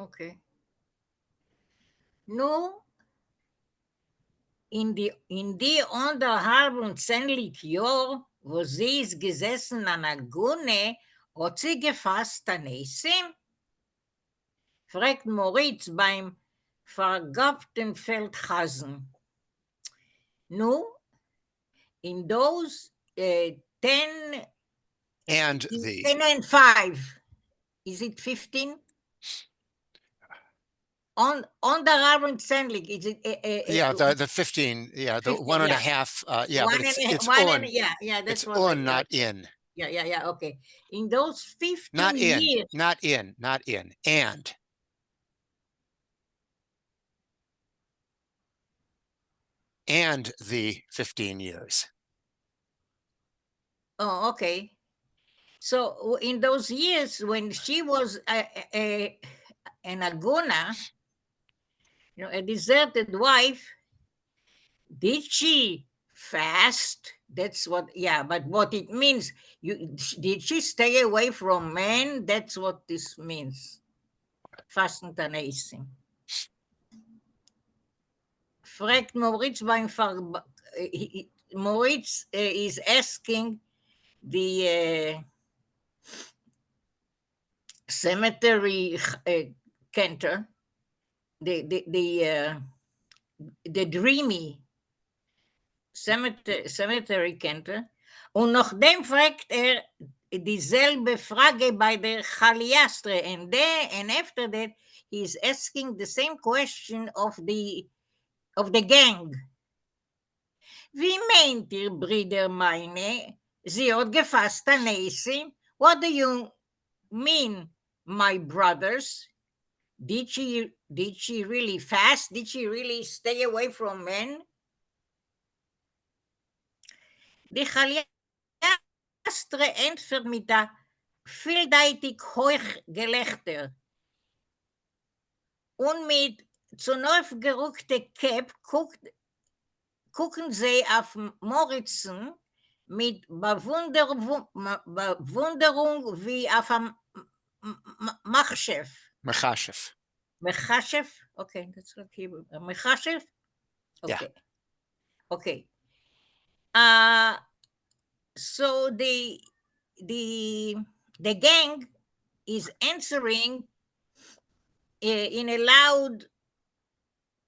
Okay. Nu, in die Unterhaltung ziemlich Jahr, wo sie ist gesessen an AGUNE, hat sie gefasst an Esim? Fragt Moritz beim vergabten Feldhasen. Nu, in those 10 And the 10 and 5, is it 15? On the Rabin Sandlik, is it? yeah, the 15, yeah, the 15, one and yeah. a half, yeah, One but it's and it's one on. and yeah, that's It's what on, not in. Yeah, okay. In those 15 Not in, years, not in, not in. And the 15 years. oh, okay. So in those years when she was an Aguna, a deserted wife, did she fast? That's what, yeah, but what it means, did she stay away from men? That's what this means. Fasten Tanaisim. Fragt Moritz beim Moritz is asking the cemetery cantor, the dreamy cemetery cantor, und nachdem fragt dieselbe Frage bei der Chaliastre, and after that he is asking the same question of the gang. Wie meint ihr, Brüder meine? Sie hat gefasst an Esim. What do you mean, my brothers? Did she really fast? Did she really stay away from men? Die Chaliastre entfert mit der vielseitig hoch Gelächter und mit zu neu gerückte Cap gucken sie auf Moritzen mit Bewunderung wie auf einem Machchef. Mechashef. Mechashef? Okay, that's what Hebrew. Mechashef? Okay. Yeah. Okay. So the gang is answering in a loud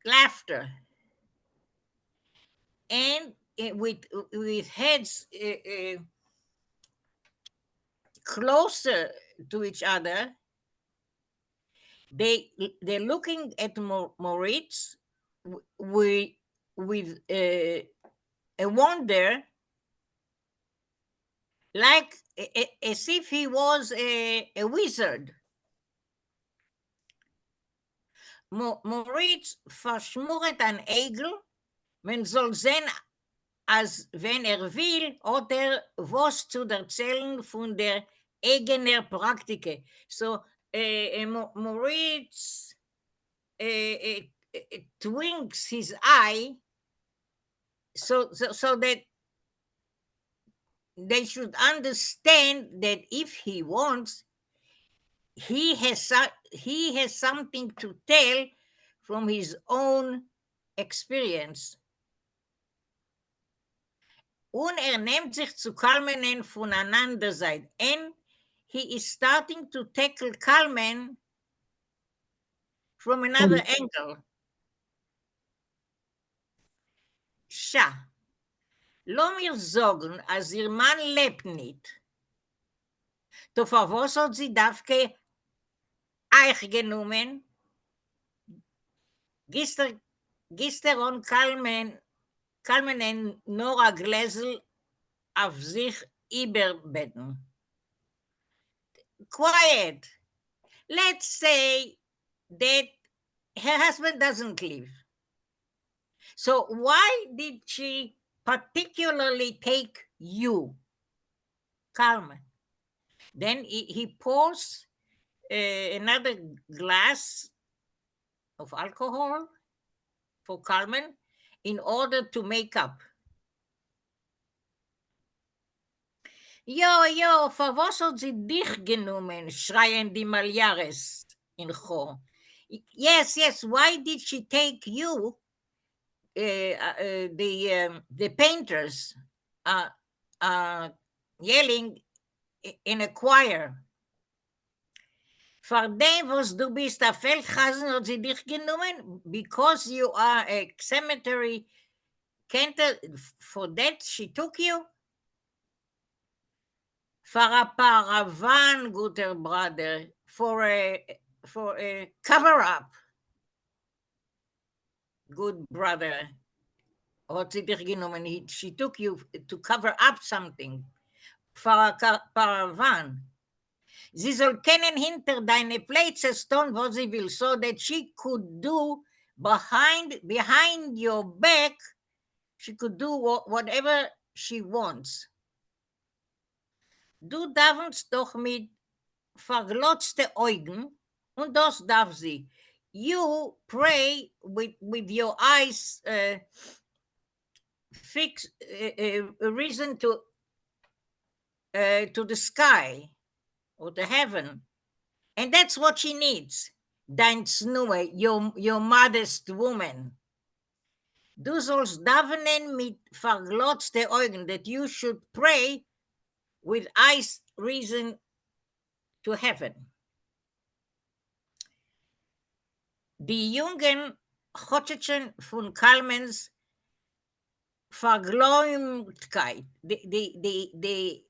laughter and with heads closer to each other. They're looking at Moritz with a wonder, like as if he was a wizard. Moritz verschmuret ein Egel, man soll sehen, als wenn will, oder was zu erzählen von der eigener Praktike. So Moritz twinks his eye so that they should understand that if he wants, he has something to tell from his own experience. Und nimmt sich zu Carmen voneinander seit. And he is starting to tackle Carmen from another angle. Scha, lass mir sagen, als ihr Mann lebt nicht, to für was hat sie Davke euch genommen? Gestern Carmen Nora Gläsel auf sich überbetten. Quiet. Let's say that her husband doesn't live. So why did she particularly take you, Carmen? Then he pours another glass of alcohol for Carmen in order to make up. Jo, für was hat sie dich genommen, schreien die Maljares in Chor. Yes. Why did she take you, the painters, yelling in a choir? Für dem, was du bist a Feldhasen, hat sie dich genommen, because you are a cemetery cantor, for that she took you? For a paravan, guter brother, for a cover-up, good brother, hat sie dich genommen. She took you to cover up something, for a paravan. Sie soll kennen hinter deine Plätze stehen, wo sie will, so that she could do behind your back, she could do whatever she wants. Du darfst doch mit verglotzte Augen, und das darf sie. You pray with your eyes fixed, a reason to the sky or the heaven. And that's what she needs. Dein Znue, your modest woman. Du sollst davenen mit verglotzte Augen, that you should pray with eyes reason to heaven. Die jungen Chotschetschen von Kalmens Vergläumtkeit, the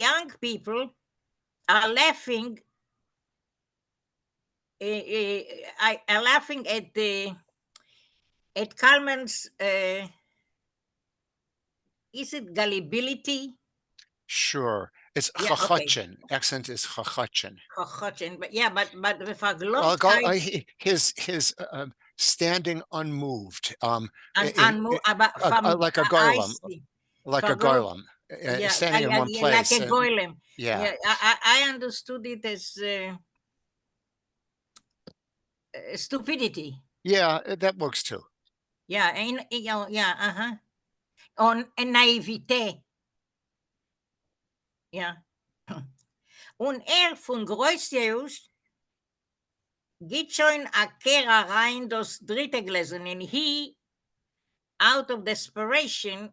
young people are laughing at Kalman's, is it gullibility? Sure. It's Yeah, okay. chachachin. Accent is chachachin. But yeah, but the Well, Vergläumtkeit his standing unmoved, from like a I golem, see. like a Vergläum- golem, yeah, standing in one like place. a golem. Yeah, Yeah, I understood it as stupidity. yeah, that works too. Yeah, yeah, on naivete. Ja. Und von Greusius geht schon a Kehrer rein das dritte Gläschen, and he, out of desperation,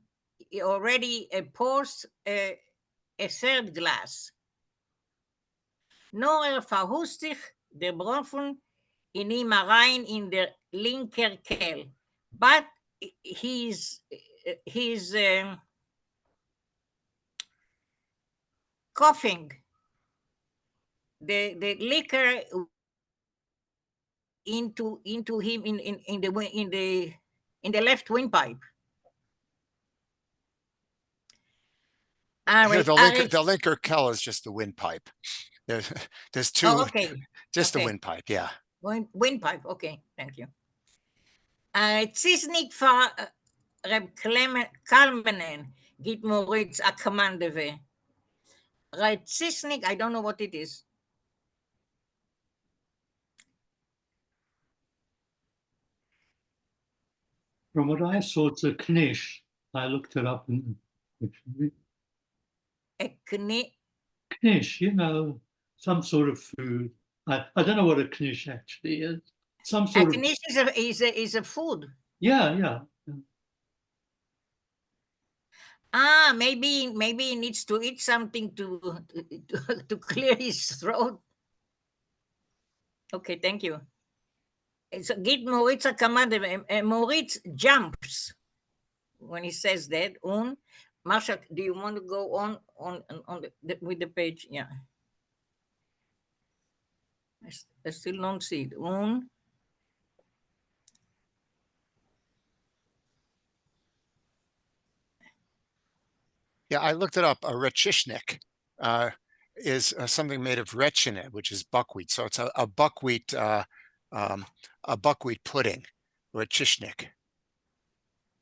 he already pours a third glass. Nur verhust sich der Brofen in ihm rein in der linker Kehl. But he's coughing. The liquor into him in the left windpipe. The linker kell is just the windpipe. There's two. Oh, okay. Just Okay. the windpipe. Yeah. Windpipe. Okay, thank you. Zisnik for Reb Kalmenen git Moritz a commandeve. Right, Zisnik, I don't know what it is. From what I saw, it's a knish. I looked it up in the dictionary. A Knish, you know, some sort of food. I don't know what a knish actually is. Some sort of knish is a food. yeah. Maybe he needs to eat something to clear his throat. Okay, thank you. So git Moritz a command. Moritz jumps when he says that. Marsha, do you want to go on with the page? Yeah. I still don't see it. Yeah, I looked it up. A rechishnik is something made of rechine, which is buckwheat. So it's a buckwheat pudding, rechishnik.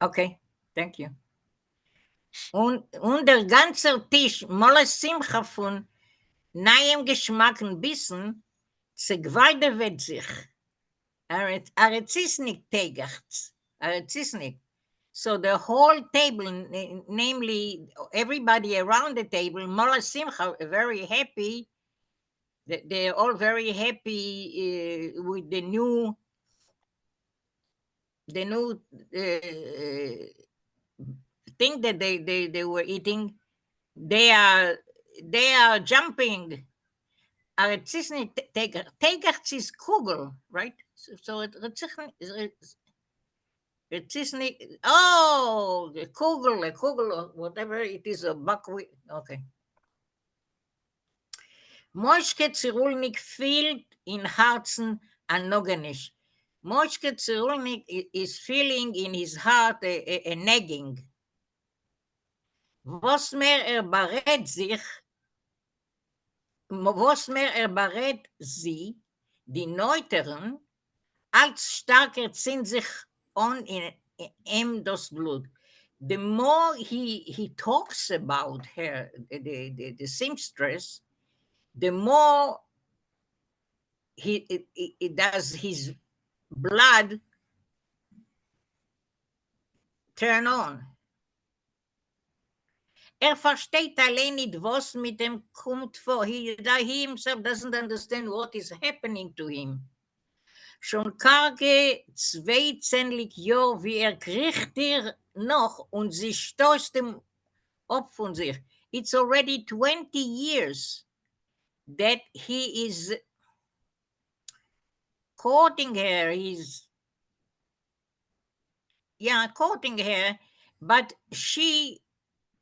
Okay, thank you. Und der ganze Tisch, molle Simcha von neuem Geschmack ein bisschen, zegweide wird sich. Aretzisnik tegachts. Aretzisnik. So the whole table, namely everybody around the table, molle Simcha, very happy they're all very happy with the new thing that they were eating. They are jumping. Artistisch tegertjes kugel, right? So it's oh, the kugel, or whatever it is, a buckwheat. Okay. Moschke Cyrulnik filled in Herzen and Nogenisch. Moschke Cyrulnik is feeling in his heart a nagging. Was mehr berät sie, die Neuteren, als starker zieht sich on in ihm das Blut. The more he talks about her, the seamstress, the more he does his blood turn on. Versteht allein nicht, was mit dem kommt vor. He himself doesn't understand what is happening to him. Schon karge 22 Jahre, wie kriecht noch und sie stößt ihm ab von sich. It's already 20 years that he is courting her. He's courting her, but she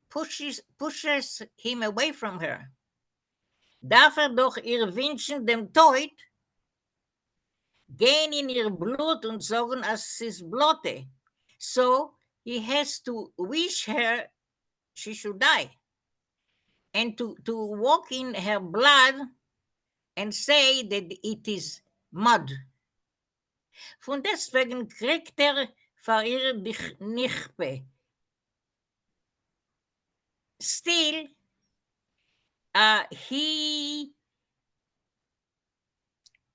pushes him away from her. Darf doch ihr wünschen dem Tod, gehen in ihr Blut und sagen, es ist Blotte. So he has to wish her she should die. And to walk in her blood and say that it is mud. Von deswegen kriegt für ihr dich nicht mehr. Still, he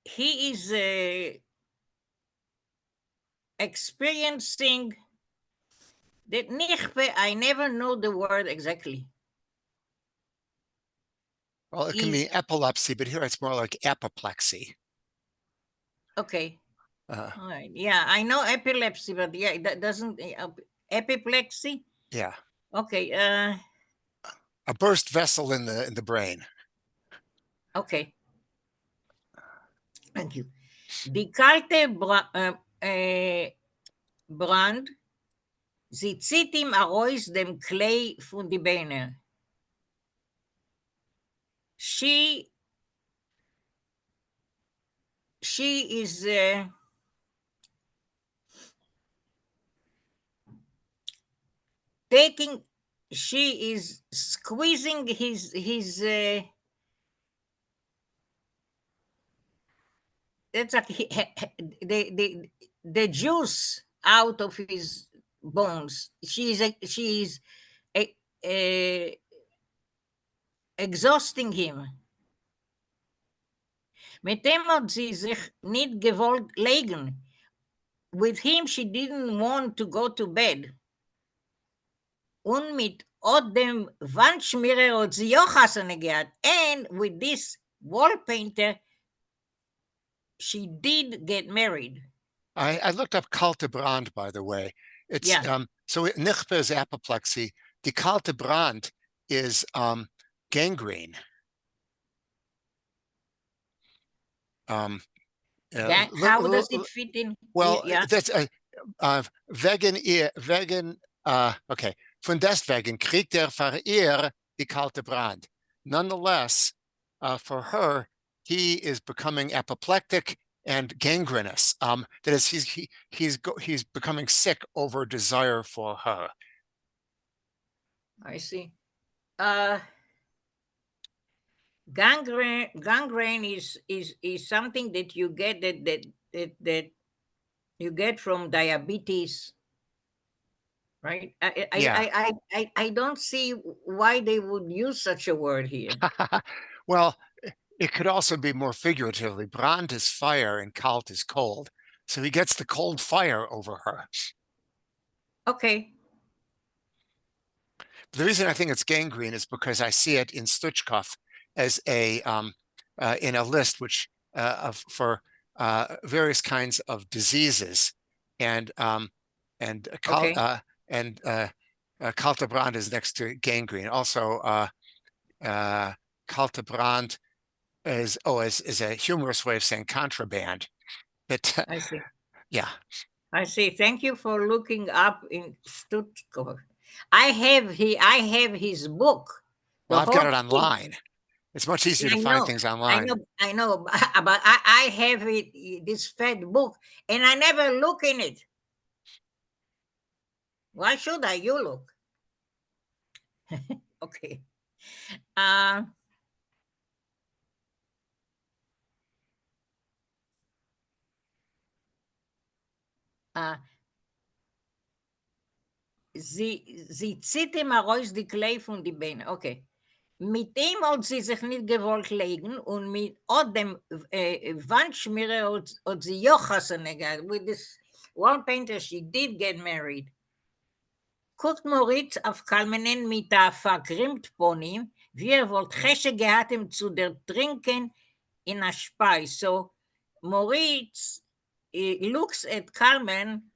is experiencing that nichbe. I never know the word exactly. Well, it can be epilepsy, but here it's more like apoplexy. Okay. All right. Yeah, I know epilepsy, but yeah, that doesn't epilepsy. Yeah. Okay. A burst vessel in the brain. Okay. Thank you. Die kalte Brand, sie zieht ihm aus dem Klee von die Beine. She is she is squeezing his it's like the juice out of his bones. She is exhausting him. Mit dem hat sie sich nicht gewollt legen. With him, she didn't want to go to bed. Und mit dem Wandschmierer hat sie auch Hasene gehabt. And with this wall painter, she did get married. I looked up kalte Brand, by the way. It's so nichbe is apoplexy. Die kalte Brand is gangrene. How does it fit in? Well, that's wegen okay. Von deswegen kriegt für ihr die kalte Brand. Nonetheless, for her, he is becoming apoplectic and gangrenous. That is, he's becoming sick over desire for her. I see. Gangrene is something that you get that you get from diabetes, right? I don't see why they would use such a word here. Well, it could also be more figuratively. Brand is fire and kalt is cold. So he gets the cold fire over her. Okay. The reason I think it's gangrene is because I see it in Stuchkov as a in a list which for various kinds of diseases, and Kaltebrand is next to gangrene. Also, Kaltebrand is a humorous way of saying contraband. But I see. yeah, I see. Thank you for looking up in Stuttgart. I have his book. well, I've got it whole thing. online. It's much easier I to find know, things I online. know, I know, but I have it, this fat book, and I never look in it. Why should I? You look. Okay. Sie zieht ihm heraus die Klee von die Beine. Okay. Mit ihm hat sie sich nicht gewollt legen und mit dem Wandschmierer hat sie Jochassen gehabt. With this one painter, she did get married. Guckt Moritz auf Kalmenen mit der vergrimmt Pony, wie wollte Chesche gehabt ihm zu der Trinken in a Speis. So Moritz looks at Carmen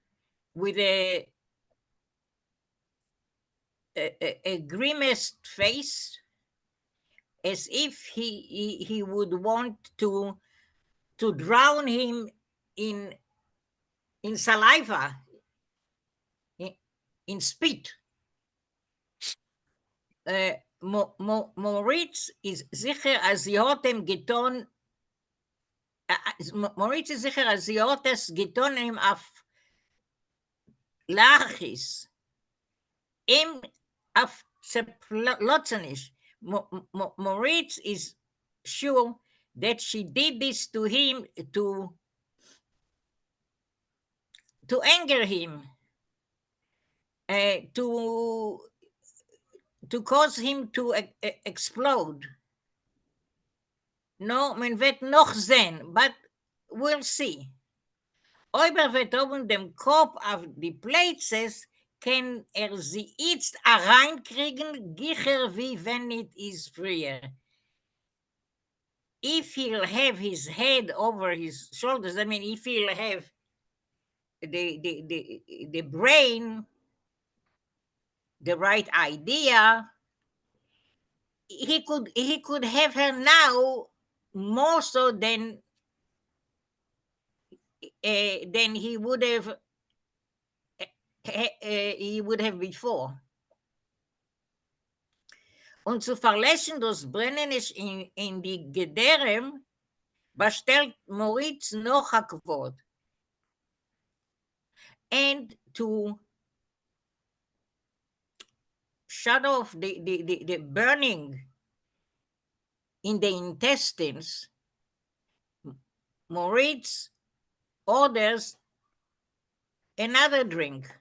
with a grimaced face, as if he would want to drown him in saliva, in spit. Moritz is sicher, als sie hat ihm getan, Moritz ist sicher, als sie hat es getan ihm auf Lachis, ihm auf Zerplotzenisch. Moritz is sure that she did this to him to anger him, to cause him to explode. No, man wird noch sehen, but we'll see. Ober wird oben dem Kopf auf die Places, kann sie jetzt reinkriegen, gicher wie wenn it is früher. If he'll have his head over his shoulders, I mean, if he'll have the brain, the right idea, he could have her now more so than he would have before. Und zu verläschen das Brennen ist in die Gedärme, bestellt Moritz noch ein Quot. And to shut off the burning in the intestines, Moritz orders another drink.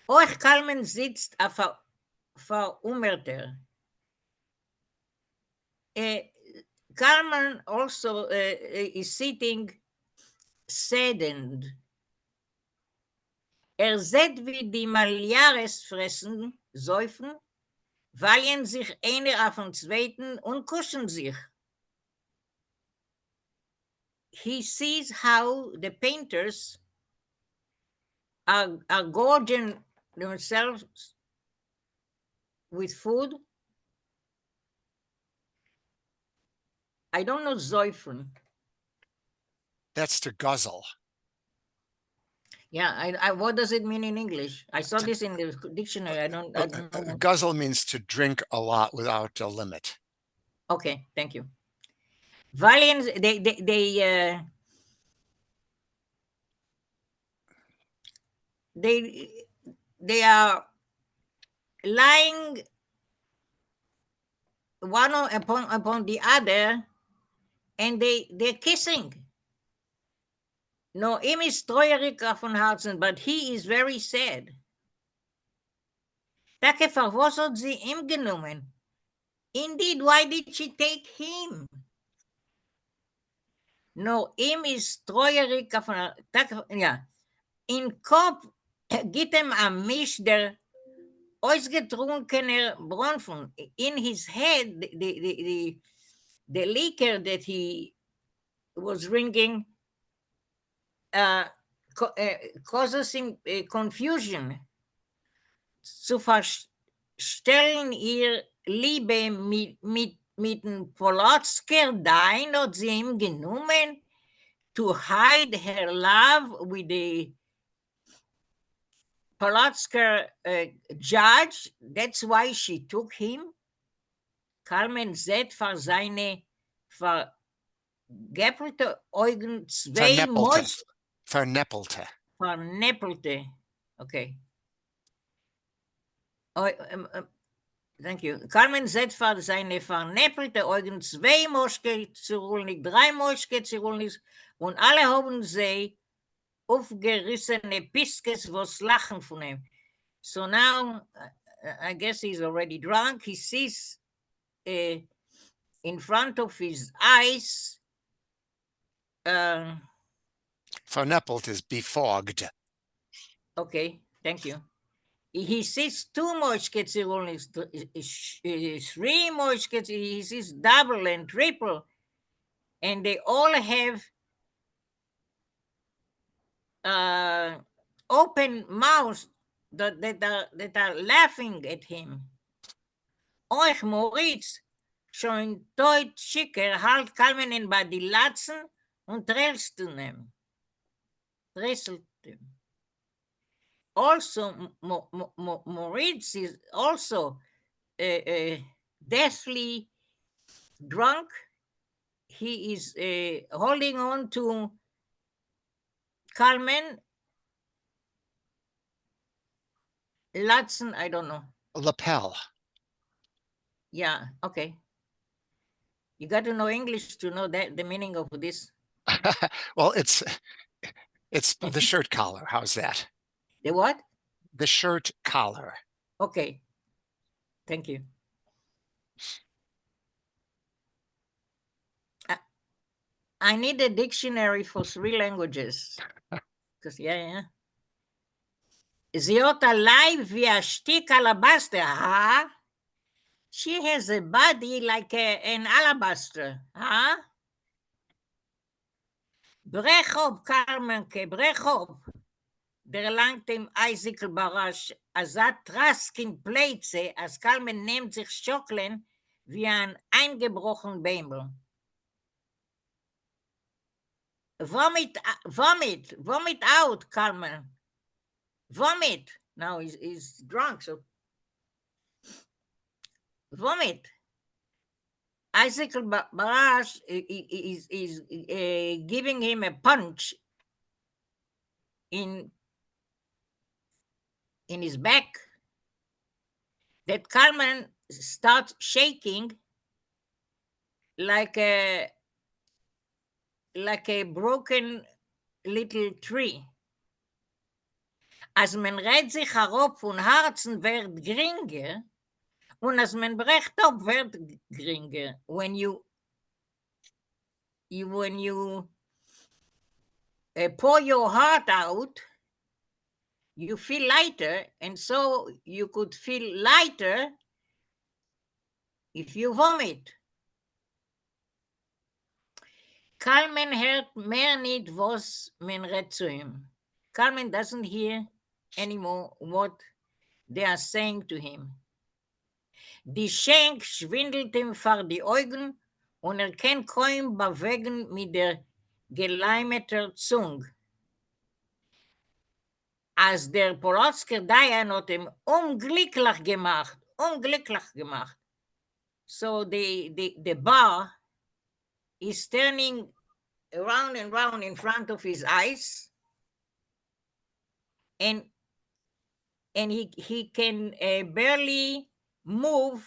Euch Kalmen sitzt auf verummerter. Kalman also is sitting saddened. Sieht, wie die Maljares fressen, säufen, weihen sich einer auf den zweiten und kuschen sich. He sees how the painters are gorging themselves with food. I don't know säufen. That's to guzzle. Yeah, what does it mean in English? I saw this in the dictionary. I don't know. Guzzle means to drink a lot without a limit. Okay, thank you. Valiant, they are lying one upon the other, and they're kissing. No, ihm ist treuerig von Herzen, but he is very sad. Danke, für was hat sie ihm genommen? Indeed, why did she take him? No, ihm ist treuerig von, ja, in Kopf gibt ihm ein Misch der ausgetrunkener Bronfen. In his head, the liquor that he was drinking causes him confusion. Zu verstellen ihr Liebe mit dem Polotsker Dein hat sie ihm genommen, to hide her love with the Polotsker judge. That's why she took him. Carmen sieht für seine vergeppelte Augen zwei Verneppelte. Verneppelte. Okay. Thank you. Carmen sieht für seine verneppelte Augen zwei Moschke-Zirulnik, drei Moschke-Zirulnik und alle haben sie aufgerissene Piskes, was lachen von ihm. So now, I guess he's already drunk. He sees in front of his eyes. Verneppelt is befogged. Okay, thank you. He sees two Moschke-Zirulniks, three Moschke, he sees double and triple, and they all have open mouths that are laughing at him. Euch Moritz, schon deut schicker, halt Kalmenen bei die Latzen und drehst du nem. Dresselt dem. Also, Moritz is also deathly drunk. He is holding on to Carmen Latzen, I don't know. Lapel. Yeah, okay. You got to know English to know that the meaning of this. Well, it's the shirt collar. How's that? The what? The shirt collar. Okay. Thank you. I need a dictionary for 3 languages. Because, yeah. Sie hat a Leib wie a Stück alabaster, huh? She has a body like an alabaster, huh? Brech op, Carmenke, brech op. Der langt dem Eisikel Barasch, als Trask in Plätze, als Carmen nimmt sich Schocklen wie ein eingebrochen Bämel. Vomit out, Carmen. Vomit. Now he's drunk, so vomit. Icicle Barash is giving him a punch in his back that Carmen starts shaking like a broken little tree. Als man redt sich herab von Herzen wird geringer, und als man brecht ab wird geringer. When you pour your heart out, you feel lighter, and so you could feel lighter if you vomit. Carmen hört mehr nicht, was man redt zu ihm. Carmen doesn't hear anymore what they are saying to him. Die Schenk schwindelt ihm vor die Augen und kann kaum bewegen mit der geleimeten Zunge. Als der Polotsker Dayan hat ihm unglücklich gemacht. So the bar is turning around and round in front of his eyes, and he can barely move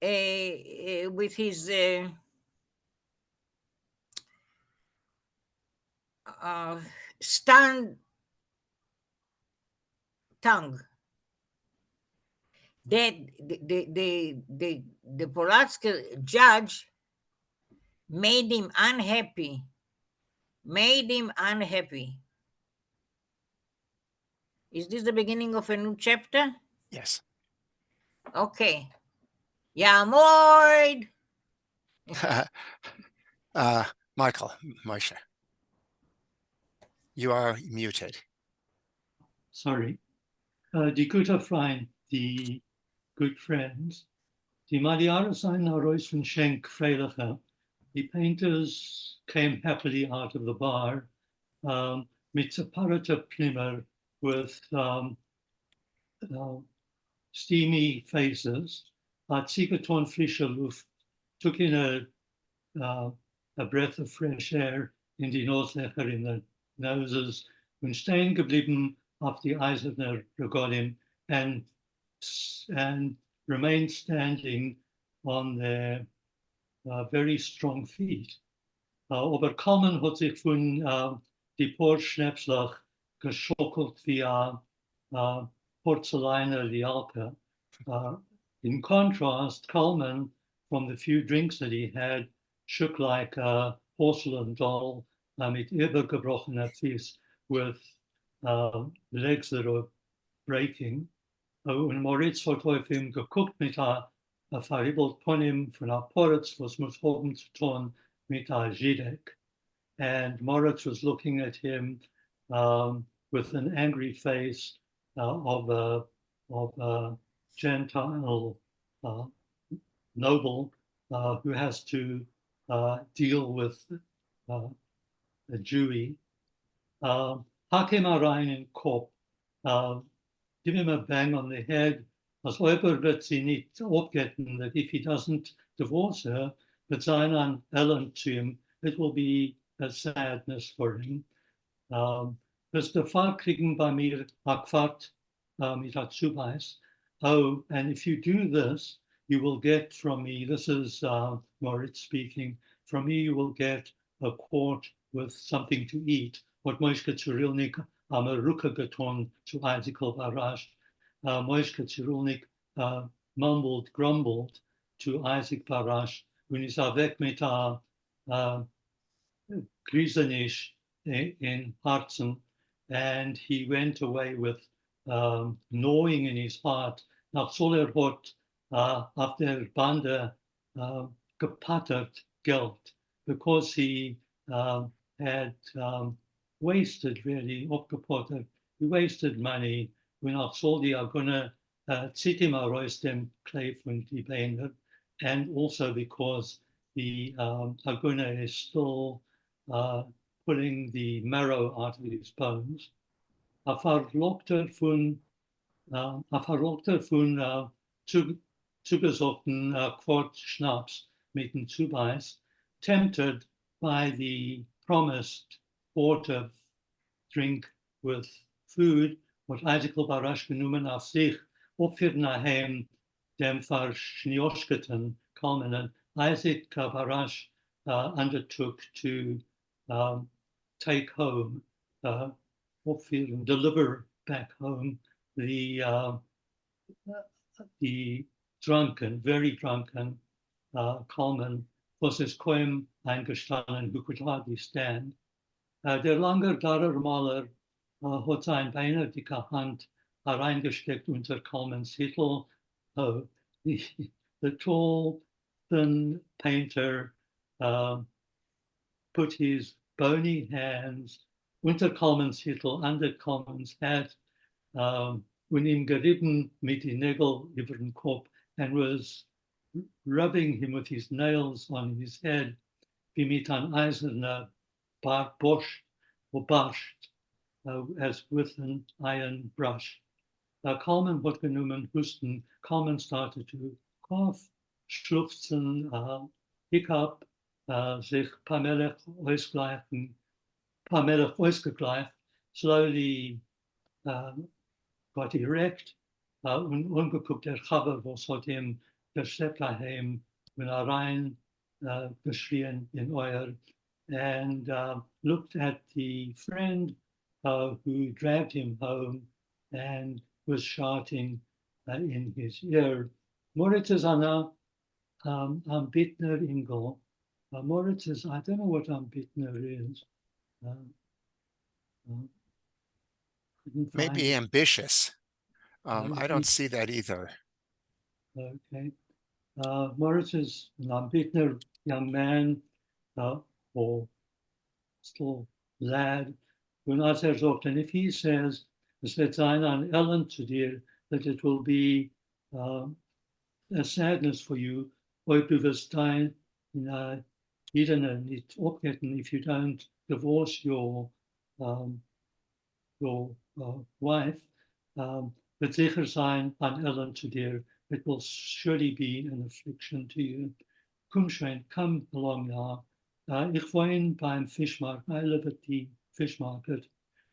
with his stunned tongue. That the Polotsker judge made him unhappy. Is this the beginning of a new chapter? Yes. Okay. Ya'amod. Michael, Moshe, you are muted. Sorry. Die gute Freund, die good friends, die Madiare sein Royce von Schenk Freilicher. The painters came happily out of the bar, mit separator plimmer with steamy faces. Ziegeton frische Luft, took in a breath of fresh air in die Noslöcher in the noses, und stehen geblieben auf die eiserne Regalim and remained standing on their very strong feet. Aber Kalman hat sich von die Porschnäpslach geschockelt wie Porzelline Lialka. In contrast, Kalman, from the few drinks that he had, shook like a porcelain doll mit übergebrochener Fies with legs that are breaking. Und Moritz hat auf ihm geguckt mit a verribbelt von ihm von a Poritz, was muss haben zu tun mit a Zidek. And Moritz was looking at him with an angry face of a Gentile noble who has to deal with a Jewy. Hakim Arain in Kop, give him a bang on the head. As Oiber wird sie nicht aufgetten, that if he doesn't divorce her, but sein an Ellen to him, it will be a sadness for him. Dus de Fall kriegen bei mir Akvat mit Atsubais. Oh, and if you do this, you will get from me, this is Moritz speaking, from me you will get a quart with something to eat. What Moishka Cyrilnik Amaruka Gaton to Isaacel Barash. Moishka Cyrilnik mumbled, grumbled to Isaac Barash when he's avec mit Grisanish in Harzen, and he went away with gnawing in his heart. Nach soll hat auf der Bande gepattert Geld, because he had wasted really, aufgepottert, he wasted money. When I saw the AGUNE Zitima Rois dem Clay von die Beine, and also because the AGUNE is still pulling the marrow out of his bones. A verlockter von zugesochten Quart Schnaps mit dem Zubeiß, tempted by the promised quart of drink with food, what Isaacel Barash genommen auf sich, opfern nachher dem verschnioschketen Kalmanen. Isaac Barash undertook to take home, deliver back home the drunken, very drunken Kalman, was his koim eingestanden, who could hardly stand. Der lange Darermaler hat sein Beine dicke Hand hereingesteckt unter Kalmans Hittel. The tall, thin painter put his bony hands unter Kalmans Hittel, under Kalmans hat, und ihm gerieben mit den Nägeln über den Kopf, and was rubbing him with his nails on his head, wie mit an eiserner Bosch or barscht, as with an iron brush. Kalman hat genommen Husten. Kalman started to cough, schluchzen, hiccup, sich Pamelech ausgegleicht, slowly got erect, ungeguckt der Chaber, was hat ihm geschleppt daheim, when rein geschrien in Euer, and looked at the friend who dragged him home and was shouting in his ear, Moritz is Anna, am Bittner Ingel. Moritz is, I don't know what am Bittner is. couldn't find Maybe it. ambitious. I don't see that either. Okay. Morris is an ambitious young man, or still lad. When I say often, if he says, es wird sein ein Elend zu dir, that it will be a sadness for you, ob du wirst dein nicht opgetten if you don't divorce your wife, wird sicher sein ein Elend zu dir. It will surely be an affliction to you. Komm schön, come along now. Ich wohne beim Fischmarkt. I live at the fish market.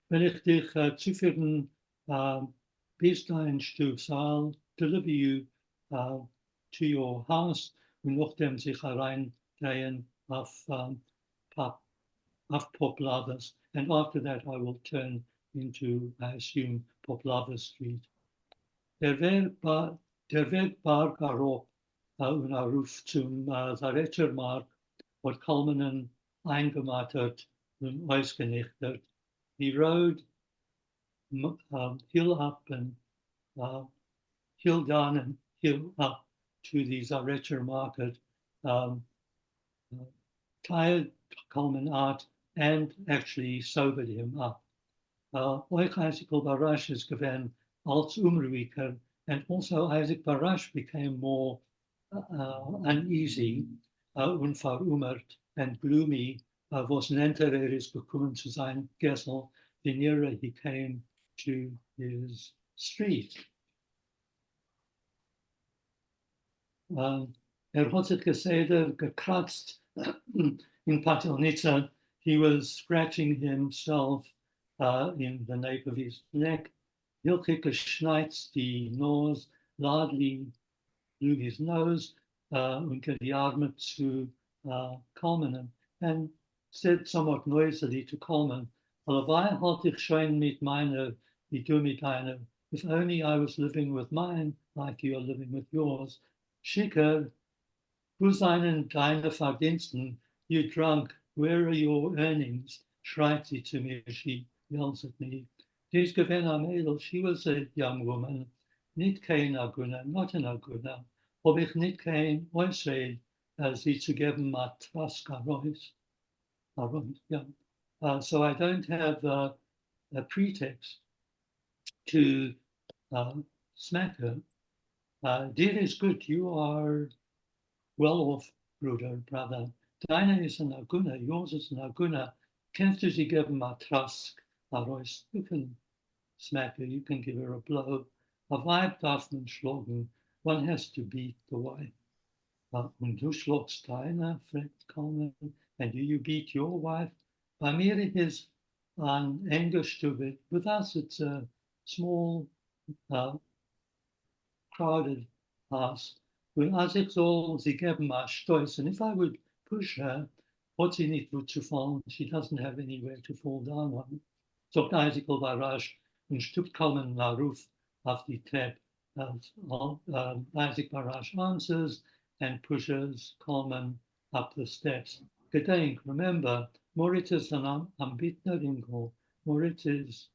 Wenn ich dich zuführen bis dahin Stuf, so I'll deliver you to your house und nachdem sich hereindrehen auf Poplavas. And after that I will turn into, I assume, Poplava Street. Der Weg bar garop und Ruf zum Zarechermarkt wird Kalmanen eingemattert und ausgenichtet. The road hill up and hill down and hill up to the Zarecher market, tired Kalman out and actually sobered him up. Isaac Barash is given als Umruiker, and also Isaac Barash became more uneasy, unverumert and gloomy, was nenter is gekommen zu sein Gessel, the nearer he came to his street. Hat sich gesehen, gekratzt in Patilnica. He was scratching himself in the nape of his neck. Hilke geschneit die nose, loudly blew his nose, und die Arme zu Kalman, and said somewhat noisily to Kalman, Allebei halt ich schon mit meiner, wie du mit deiner. If only I was living with mine, like you are living with yours. Schicke, wo seien deine Verdiensten? You drunk, where are your earnings? Schreit sie to me, she yells at me. Dies gewinn am Edel, she was a young woman. Nicht kein Aguna, not an Aguna. Ob ich nicht kein Oisred, sie zu geben Matraska Rois. Yeah. So I don't have a pretext to smack her. Dear is good, you are well off, brother. Deine is an Aguna, yours is an Aguna. Kennst du sie geben Matrask, Arois? You can smack her, you can give her a blow. A wife darf man schlagen, one has to beat the wife. Und du schlagst deine, fragt Kalman, and do you beat your wife? Bei mir is an Engerstube. With us, it's a small, crowded house. When as ich soll sie geben mal Stoß, and if I would push her, what sie nicht would to fall, she doesn't have anywhere to fall down on. So Isaac Barash und Stück Kalman na Ruf auf die Treppe. Isaac Barash answers and pushes Kalman up the steps. Gedenk, remember, Moritz is an ambitner Ingel. Moritz is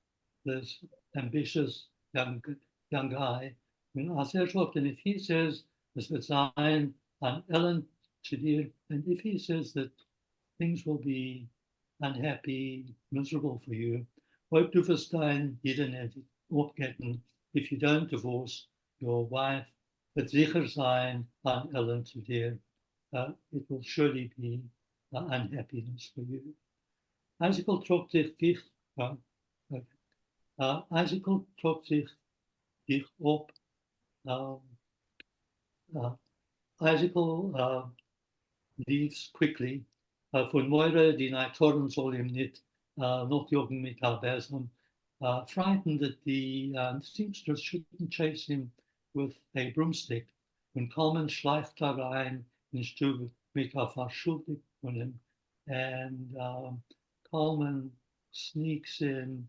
this ambitious young guy. As and if he says, es wird sein an Ellen to dir, and if he says that things will be unhappy, miserable for you, hope du wirst dein jeden opgetten, if you don't divorce your wife, wird sicher sein an Ellen to dir. It will surely be unhappiness for you. Isaac trok zich dicht, Isaac trok zich dicht op. Isaac leaves quickly. Von Moira, die Naitoren soll ihm nicht noch jagen mit Albesum. Frightened that the seamstress shouldn't chase him with a broomstick. When Kalman schleift da rein in Stube mit verschuldigt von ihm. And Kalman sneaks in,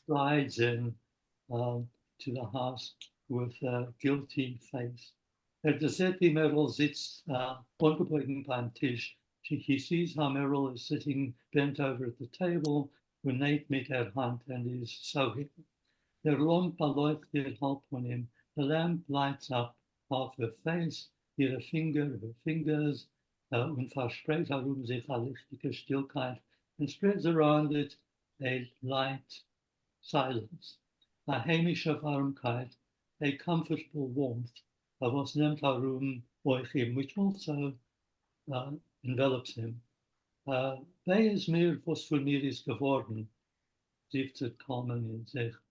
rides in to the house with a guilty face. Giuseppe Merrill sits ungebeugt beim Tisch. He sees how Merrill is sitting bent over at the table neemt met haar hand and is so. The lamp beleuchtet half on him. The lamp lights up half her face, her fingers, und verspreht herum sich a lichtige Stillkeit, and spreads around it a light silence, a heimische Warmkeit, a comfortable warmth, was nimmt herum euch him, which also envelops him. Bij is meer was voor mir is geworden, heeft het Kalman in zich.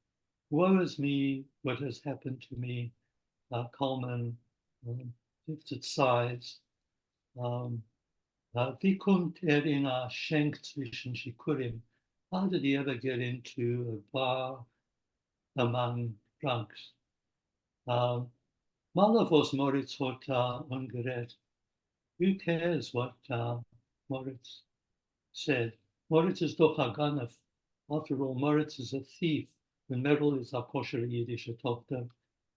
Woe is me, what has happened to me, Kalman, heeft het sighs. Wie kommt in a schenk zwischen Shikurim? How did he ever get into a bar among drunks? Malavos Moritz hat ungerät. Who cares what Moritz said? Moritz is doch a ganef. After all, Moritz is a thief, and Meryl is a kosher Yiddish Tochter,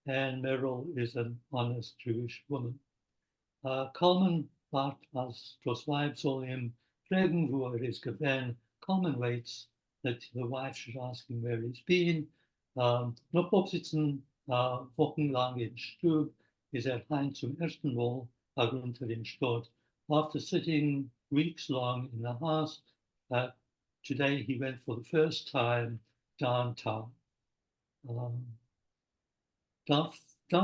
and Meryl is an honest Jewish woman. Kalman wart als das Weib soll ihm fragen, wo ist gewesen. Kalman waits that the wife should ask him where he's been. Noch absitzen wochenlang in Stub, is heim zum ersten Mal herunter in Stadt. After sitting weeks long in the house, today he went for the first time downtown. Darf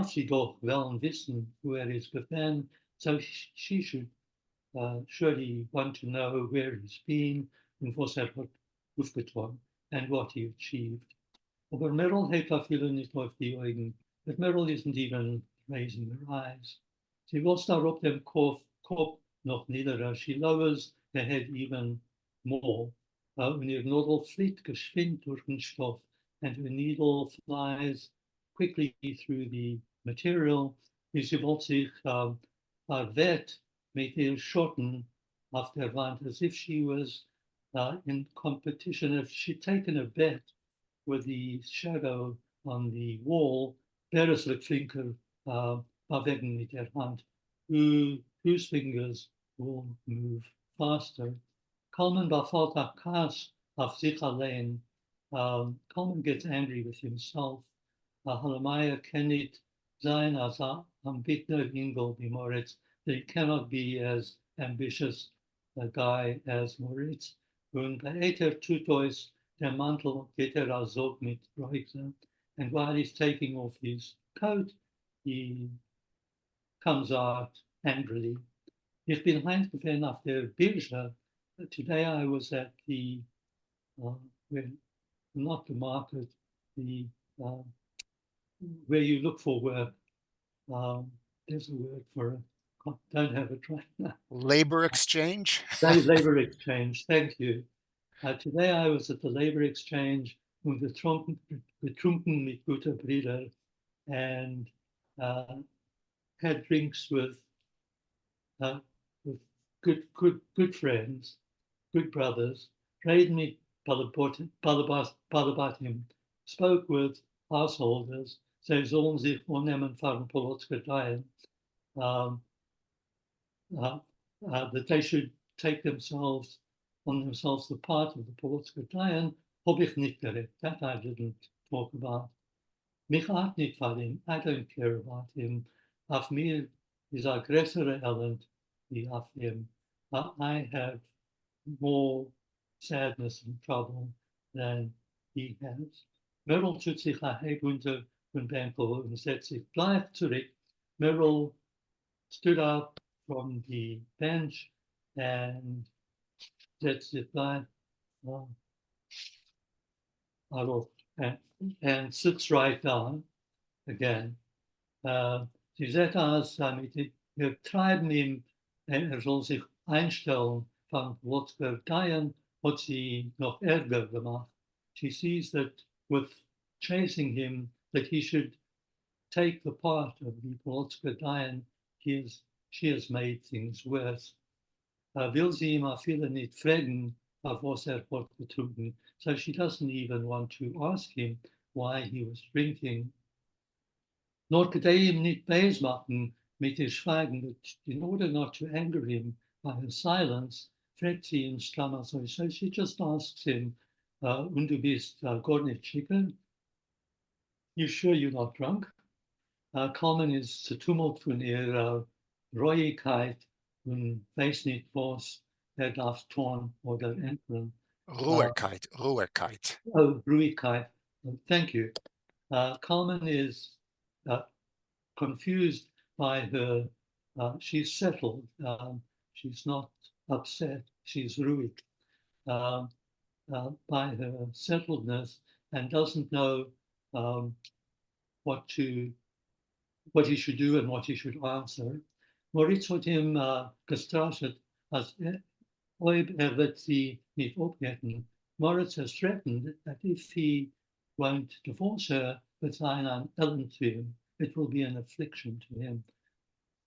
sie doch wel wissen, where is gewesen, so she should surely want to know where he's been and was hat aufgetan and what he achieved. Aber Meryl heeft haar vielen nicht auf die Augen. But Meryl isn't even raising her eyes. Sie will start up dem Kopf noch niederer. She lowers her head even more. When ihr Nadel fliegt geschwind durch den Stoff and her needle flies quickly through the material, sie will sich wet met ihr Schotten auf der Wand as if she was in competition, if she'd taken a bet with the shadow on the wall, Bereslik Finker bewegen mit der Hand, whose fingers will move faster. Kalman befalt a kas auf sich allein. Kalman gets angry with himself. Halamaya cannot sein as am Bittner Ingol wie Moritz, that he cannot be as ambitious a guy as Moritz. Und bei tutois der Mantel geht azog mit Reuchsen, and while he's taking off his coat, he comes out angrily. Ich bin heimgefahren auf der Birge. Today I was at the, not the market, the where you look for work. There's a word for it. Don't have it right now. Labor exchange? Labor exchange, thank you. Today I was at the labor exchange with betrunken mit guter Brüder and had drinks with good friends, good brothers, prayed mit Balabatim, spoke with householders, zij zullen zich voornemen van politieke dijen, that they should take themselves on themselves the part of the political dian, heb ik niet gerecht. That I didn't talk about. Mich hart niet van him. I don't care about him. Af mir is a gressere element die af him. I have more sadness and trouble than he has. Meryl tut sich a head unter den Banco and said sich, bleib zurück. Meryl stood up from the bench and said sich, bleib and sits right down again. Sie sagt als wir treiben ihm, soll sich einstellen von Wolfsberg-Dian, hat sie noch Ärger gemacht. She sees that with chasing him, that he should take the part of the Wolfsberg-Dian, she has made things worse. Will sie ihm auch viele nicht fragen, of was hat getrunken. So she doesn't even want to ask him why he was drinking. Nor could they him nicht base machen mit ihr Schweigen, but in order not to anger him by her silence, fragt sie ihn stramm. So she just asks him, und du bist gar nicht schicker. You sure you're not drunk? Common ist der Tumult von ihrer Reuigkeit und weiß nicht, was darf tun oder ändern. Ruhigkeit. Oh, Ruhigkeit. Thank you. Common is confused by her. She's settled. She's not upset. She's ruhig by her settledness and doesn't know what he should do and what he should answer. Moritz hat ihm gestraft, als ob wird sie nicht opletten. Moritz has threatened that if he won't divorce her, it's an Ellen to him. It will be an affliction to him.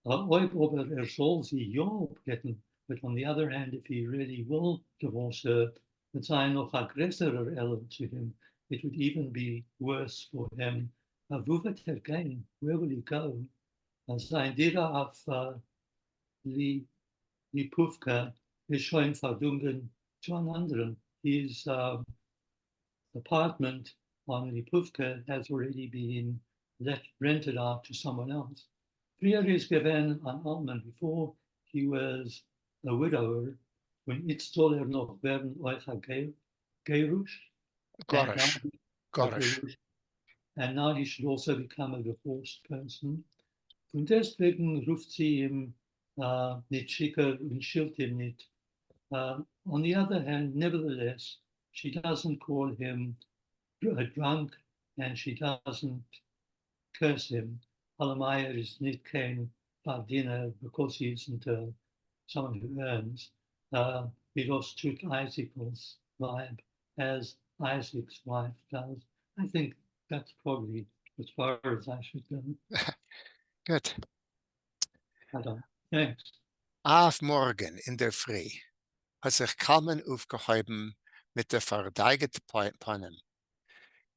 Ob aber soll sie ja opletten, but on the other hand, if he really will divorce her, it's noch a größerer Ellen to him. It would even be worse for him. Wo wird gehen? Where will he go? Sein Dira auf Lipuvka ist schon verdungen zu einem anderen. His apartment on Lipuvka has already been rented out to someone else. Früher ist gewesen an Alman before he was a widower. When jetzt soll noch werden euch gerusht. Gorish. And now he should also become a divorced person. Und deswegen ruft sie ihm nicht schicker und schilt ihm nicht. On the other hand, nevertheless, she doesn't call him drunk and she doesn't curse him. Alamaya is nicht kein Verdiener because he isn't someone who earns. He lost to Isaac's vibe as Isaac's wife does. I think that's probably as far as I should go. Good. I don't. Thanks. Af morgen in der Früh hat sich Kalman aufgehoben mit der verdeigeten Pannen.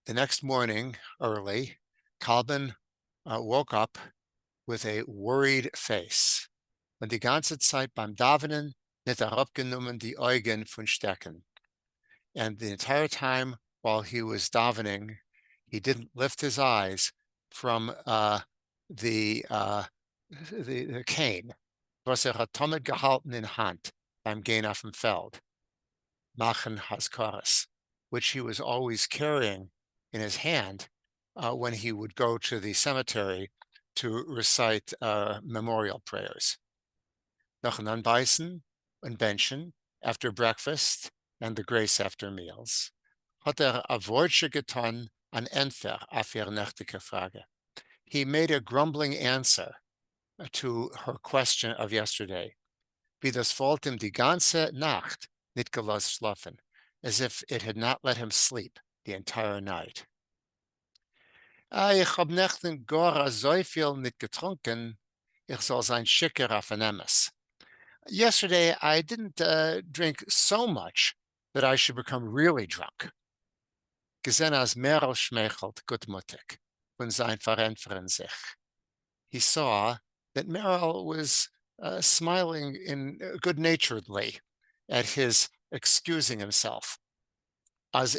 The next morning, early, Kalman woke up with a worried face. Und die ganze Zeit beim Davenen nicht herabgenommen die Augen von Stecken. And the entire time while he was davening, he didn't lift his eyes from the cane, was hat damit gehalten in Hand beim Gehen auf dem Feld, Machen Haskaras, which he was always carrying in his hand when he would go to the cemetery to recite memorial prayers. Nach an Anbeißen and benchen after breakfast and the grace after meals, hat a Wortje getan an Entfer auf ihre nächtige Frage. He made a grumbling answer to her question of yesterday. Wie das wollte ihm die ganze Nacht nicht gelassen schlafen, as if it had not let him sleep the entire night. Ich hab nächten gar so viel nicht getrunken, ich soll sein schicker auf ein Emmes. Yesterday, I didn't drink so much that I should become really drunk. Gesehen als Merel schmeichelt gutmütig und sein Verentfern sich. He saw that Merel was smiling good-naturedly at his excusing himself. Als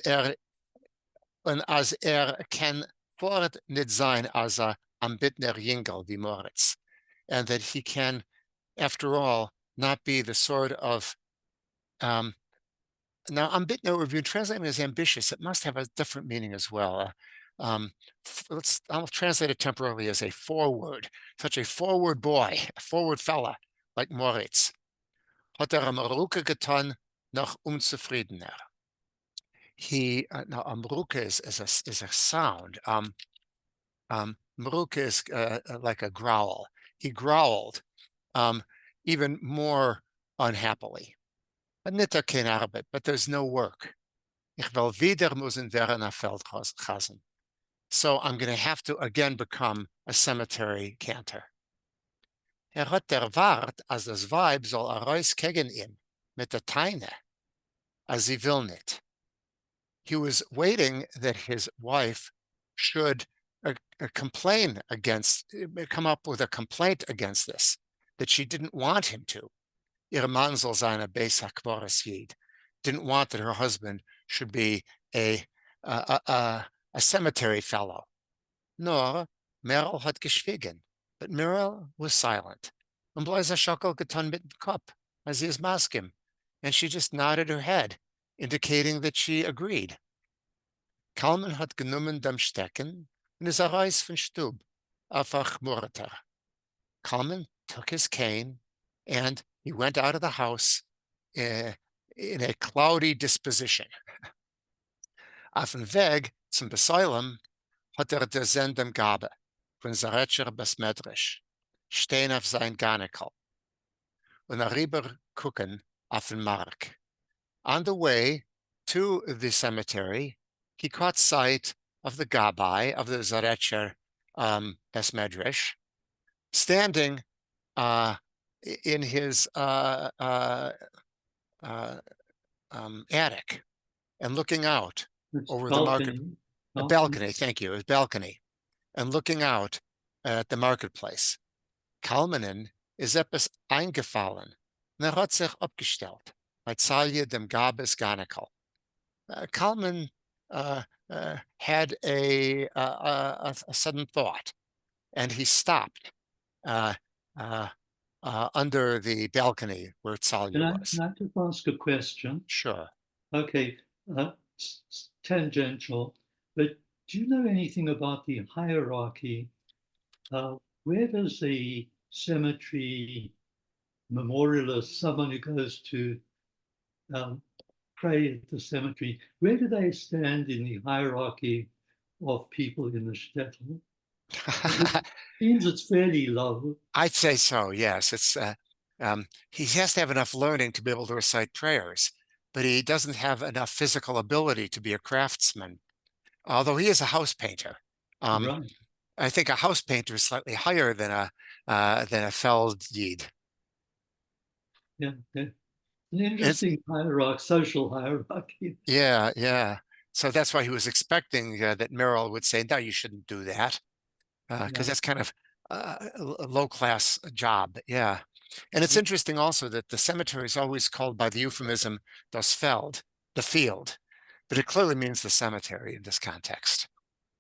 kann fort nicht sein als ambitner Jingel wie Moritz, and that he can, after all, not be the sort of now ambitner, if you translate it as ambitious, it must have a different meaning as well. I'll translate it temporarily as a forward, such a forward boy, a forward fella like Moritz. Hat am Ruke getan noch unzufriedener. He now Mruke is a sound. Mruke is like a growl. He growled even more unhappily. Nicht kein Arbeit, but there's no work. Ich will wieder müssen werden a Feldgassen. So I'm going to have to again become a cemetery cantor. Hat erwart, als das Weib soll rauskriegen ihn mit der Teine, als sie will nicht. He was waiting that his wife should come up with a complaint against this, that she didn't want him to. Ihre Mann soll sein a Beisakboris Yid, didn't want that her husband should be a cemetery fellow. Nor Merrill had geschwiegen, but Merrill was silent. Und bloß a Schockel getan mit dem Kopf, as he is maskim, and she just nodded her head, indicating that she agreed. Kalman hat genommen dem Stecken und is heraus von Stub, einfach Murter. Kalman took his cane, and he went out of the house in a cloudy disposition. Auf dem Weg zum Besäulem hat der Sendem Gabe von Zaretscher bis Medrisch stehen auf sein Garnikel und rüber gucken auf den Mark. On the way to the cemetery, he caught sight of the Gabai, of the Zaretscher Besmedrish, standing in his attic and looking out It's over the market. balcony. A balcony, thank you, a balcony, and looking out at the marketplace. Kalmanen is etwas eingefallen, und hat sich abgestellt, bei Zalje dem Gabes Garnikel. Kalman had a sudden thought, and he stopped under the balcony where Zalje was. Can I just ask a question? Sure. Okay, tangential, but do you know anything about the hierarchy? Where does the cemetery memorialist, someone who goes to pray at the cemetery, where do they stand in the hierarchy of people in the shtetl? It seems it's fairly low. I'd say so, yes. It's he has to have enough learning to be able to recite prayers, but he doesn't have enough physical ability to be a craftsman, although he is a house painter. Right. I think a house painter is slightly higher than a feld yid. Yeah, yeah. An interesting hierarchy, social hierarchy. Yeah, yeah. So that's why he was expecting that Merrill would say, no, you shouldn't do that, because that's kind of a low-class job. Yeah. And it's interesting also that the cemetery is always called by the euphemism das Feld, the field, but it clearly means the cemetery in this context.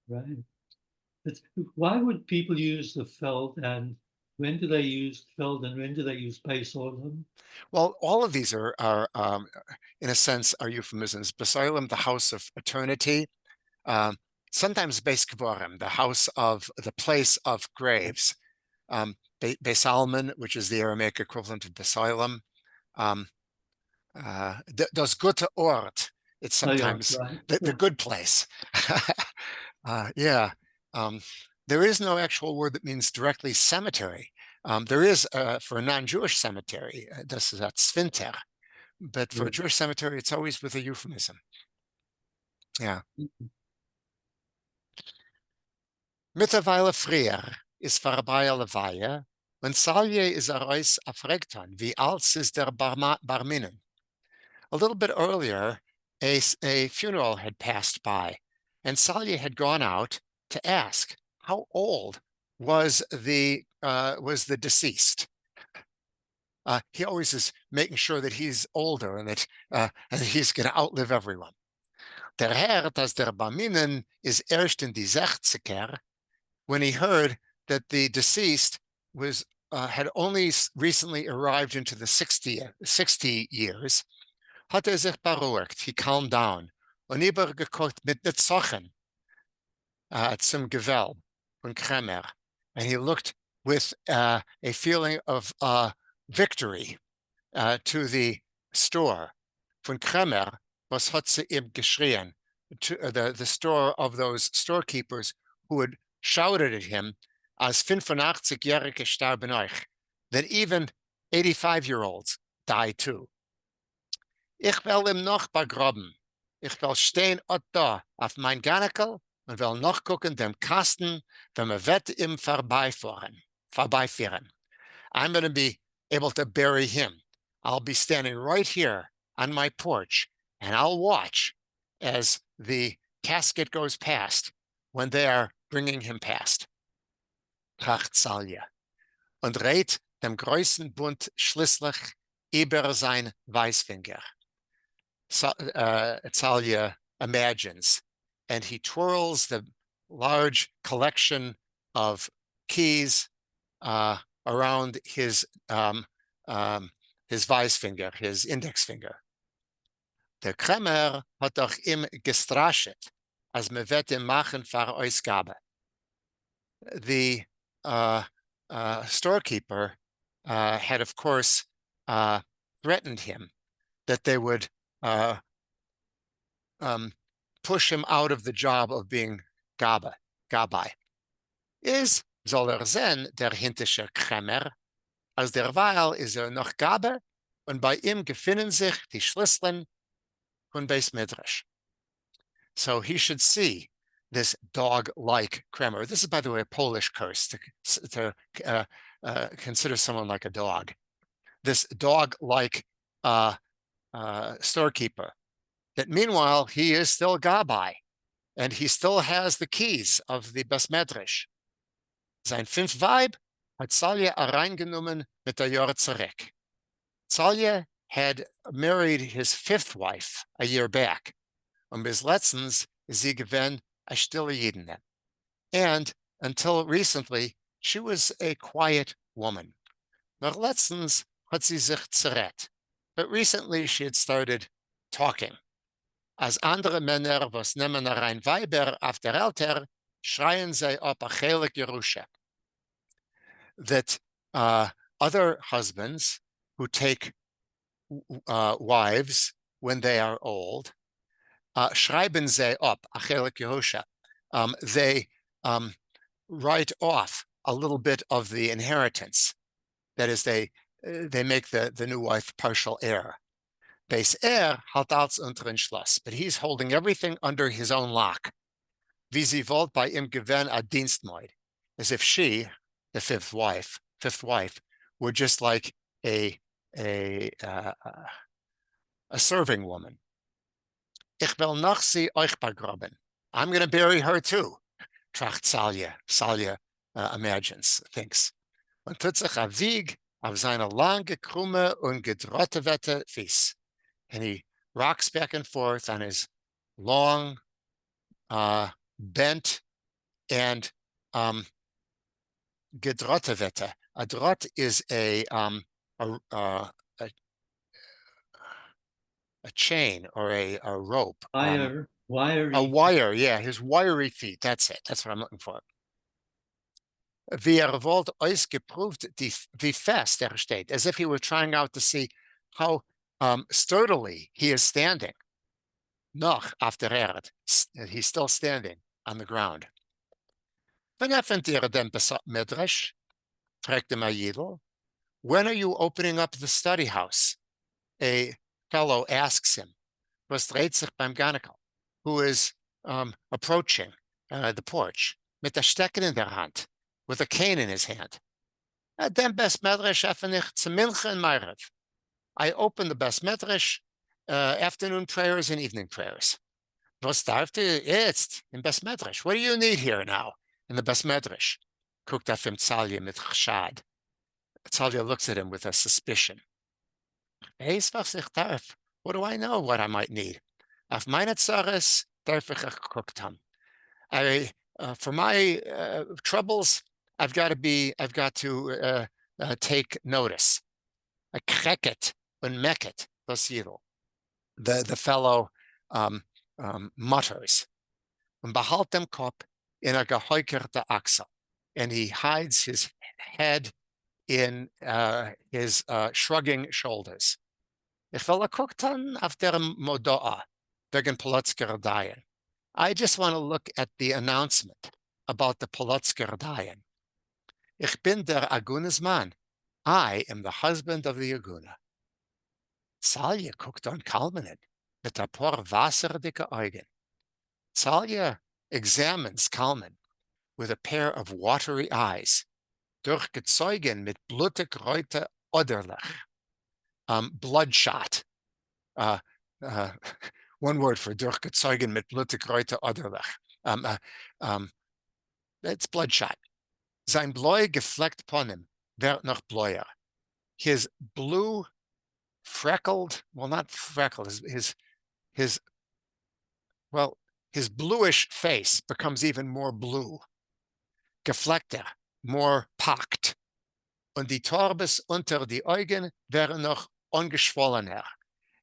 Right. Why would people use the feld, and when do they use feld, and when do they use Beisolem? Well, all of these are in a sense, are euphemisms. Besoilem, the house of eternity. Sometimes Beis Kvorim, the house of the place of graves. Beisalmen, which is the Aramaic equivalent of Besoilem. Das gute Ort. It's sometimes the good place. Yeah. There is no actual word that means directly cemetery. There is for a non-Jewish cemetery, das ist Zvinter, but for a Jewish cemetery, it's always with a euphemism. Yeah. Mittlerweile früher ist vorbei alle Weihe, when Salje is arois afregton, wie alt ist der Barminen. A little bit earlier, a funeral had passed by, and Salje had gone out to ask how old was the deceased. He always is making sure that he's older and that he's going to outlive everyone. Der Herr, dass der Barminen is erst in die 60er, when he heard that the deceased was had only recently arrived into the 60 years, hat sich beruhigt. He calmed down. Und übergeguckt mit den Zochen zum Gewölb von Kremer. And he looked with a feeling of victory to the store. Von Kremer, was hat sie ihm geschrien? To the store of those storekeepers who had shouted at him, as 85-jährige sterben euch, that even 85-year-olds die too. Ich will ihm noch begraben. Ich will stehen da auf mein Garnikel und will noch gucken dem Kasten, wenn wir wird ihm vorbeiführen. I'm going to be able to bury him. I'll be standing right here on my porch, and I'll watch as the casket goes past when they are bringing him past. Tracht Salje. Und rät dem größten Bund schließlich über sein Weißfinger. Tsalia imagines, and he twirls the large collection of keys around his Weisfinger, his index finger. Der Kremer hat doch ihm gestrascht, als me wird ihm machen für Ausgabe. The storekeeper had, of course, threatened him that they would push him out of the job of being Gabai. Soll sein, der hintische Kremer, als derweil ist noch Gabe, und bei ihm gefinden sich die Schlüsseln von Beis Midrash. So he should see this dog-like Kremer. This is, by the way, a Polish curse to consider someone like a dog. This dog-like storekeeper, that meanwhile he is still Gabai, and he still has the keys of the Beis Midrash. Sein fünf Weib hat Tsalia hereingenommen mit der Jahr zurück. Tsalia had married his fifth wife a year back. Bis letztens sie gewesen a stille Jidene. And until recently, she was a quiet woman. Nach letztens hat sie sich zerret. But recently she had started talking. Als andere Männer, was nehmen rein Weiber auf der Alter, schreien sie op a chelik Yerusha. That other husbands who take wives when they are old, schreiben sie op a chelik Yerusha. They write off a little bit of the inheritance. That is, they make the new wife partial heir. Beis halt als unter Schloss, but he's holding everything under his own lock. Wie sie wollt bei ihm gewähren a Dienstmaid, as if she, the fifth wife, were just like a serving woman. Ich will noch sie euch begraben. I'm going to bury her too, tracht Tsalia imagines, thinks. Und tut sich a Wieg auf seine lange, krumme und gedrottete Fies. And he rocks back and forth on his long, bent and gedrottete. A drot is a chain or a rope. Wiry. A wire, yeah, his wiry feet. That's it. That's what I'm looking for. Wie wollt ausgeprüft, wie fest steht, as if he were trying out to see how sturdily he is standing. Noch auf der Erde. He's still standing on the ground. When öffnet ihr den Midrash? Fragte Mayidl. When are you opening up the study house? A fellow asks him. Was dreht sich beim Ganekel, who is approaching the porch, mit der Stecken in der Hand, with a cane in his hand. Den Beis Midrash öffne ich zum Mincha und Meirev. I open the Beis Midrash, afternoon prayers and evening prayers. Was darf du jetzt in Beis Midrash? What do you need here now in the Beis Midrash? Guckt auf ihm Tsalia mit Chshad. Tsalia looks at him with a suspicion. Eis was ich darf. What do I know what I might need? Auf meine Tzares darf ich geguckt haben. For my troubles, I've got to take notice. A kreket and meket, the fellow mutters. Und behalt dem Kopf in a geheukerte Achsel. And he hides his head in his shrugging shoulders. Ich will geguckt haben auf der Modoa, wegen Polotsker Dayan. I just want to look at the announcement about the Polotsker Dayan. Ich bin der Agune's man. I am the husband of the Agune. Tsalia guckt on Kalmanen mit a paar wasserdicke Augen. Tsalia examines Kalman with a pair of watery eyes, durchgezogen mit blutig reute Oderlich. Bloodshot. One word for durchgezogen mit blutig reute Oderlich. It's bloodshot. Sein Bläu gefleckt Ponim wird noch bläuer. His blue freckled, well, not freckled, his his bluish face becomes even more blue, gefleckter, more pocked, und die Torbes unter die Augen werden noch ungeschwollener,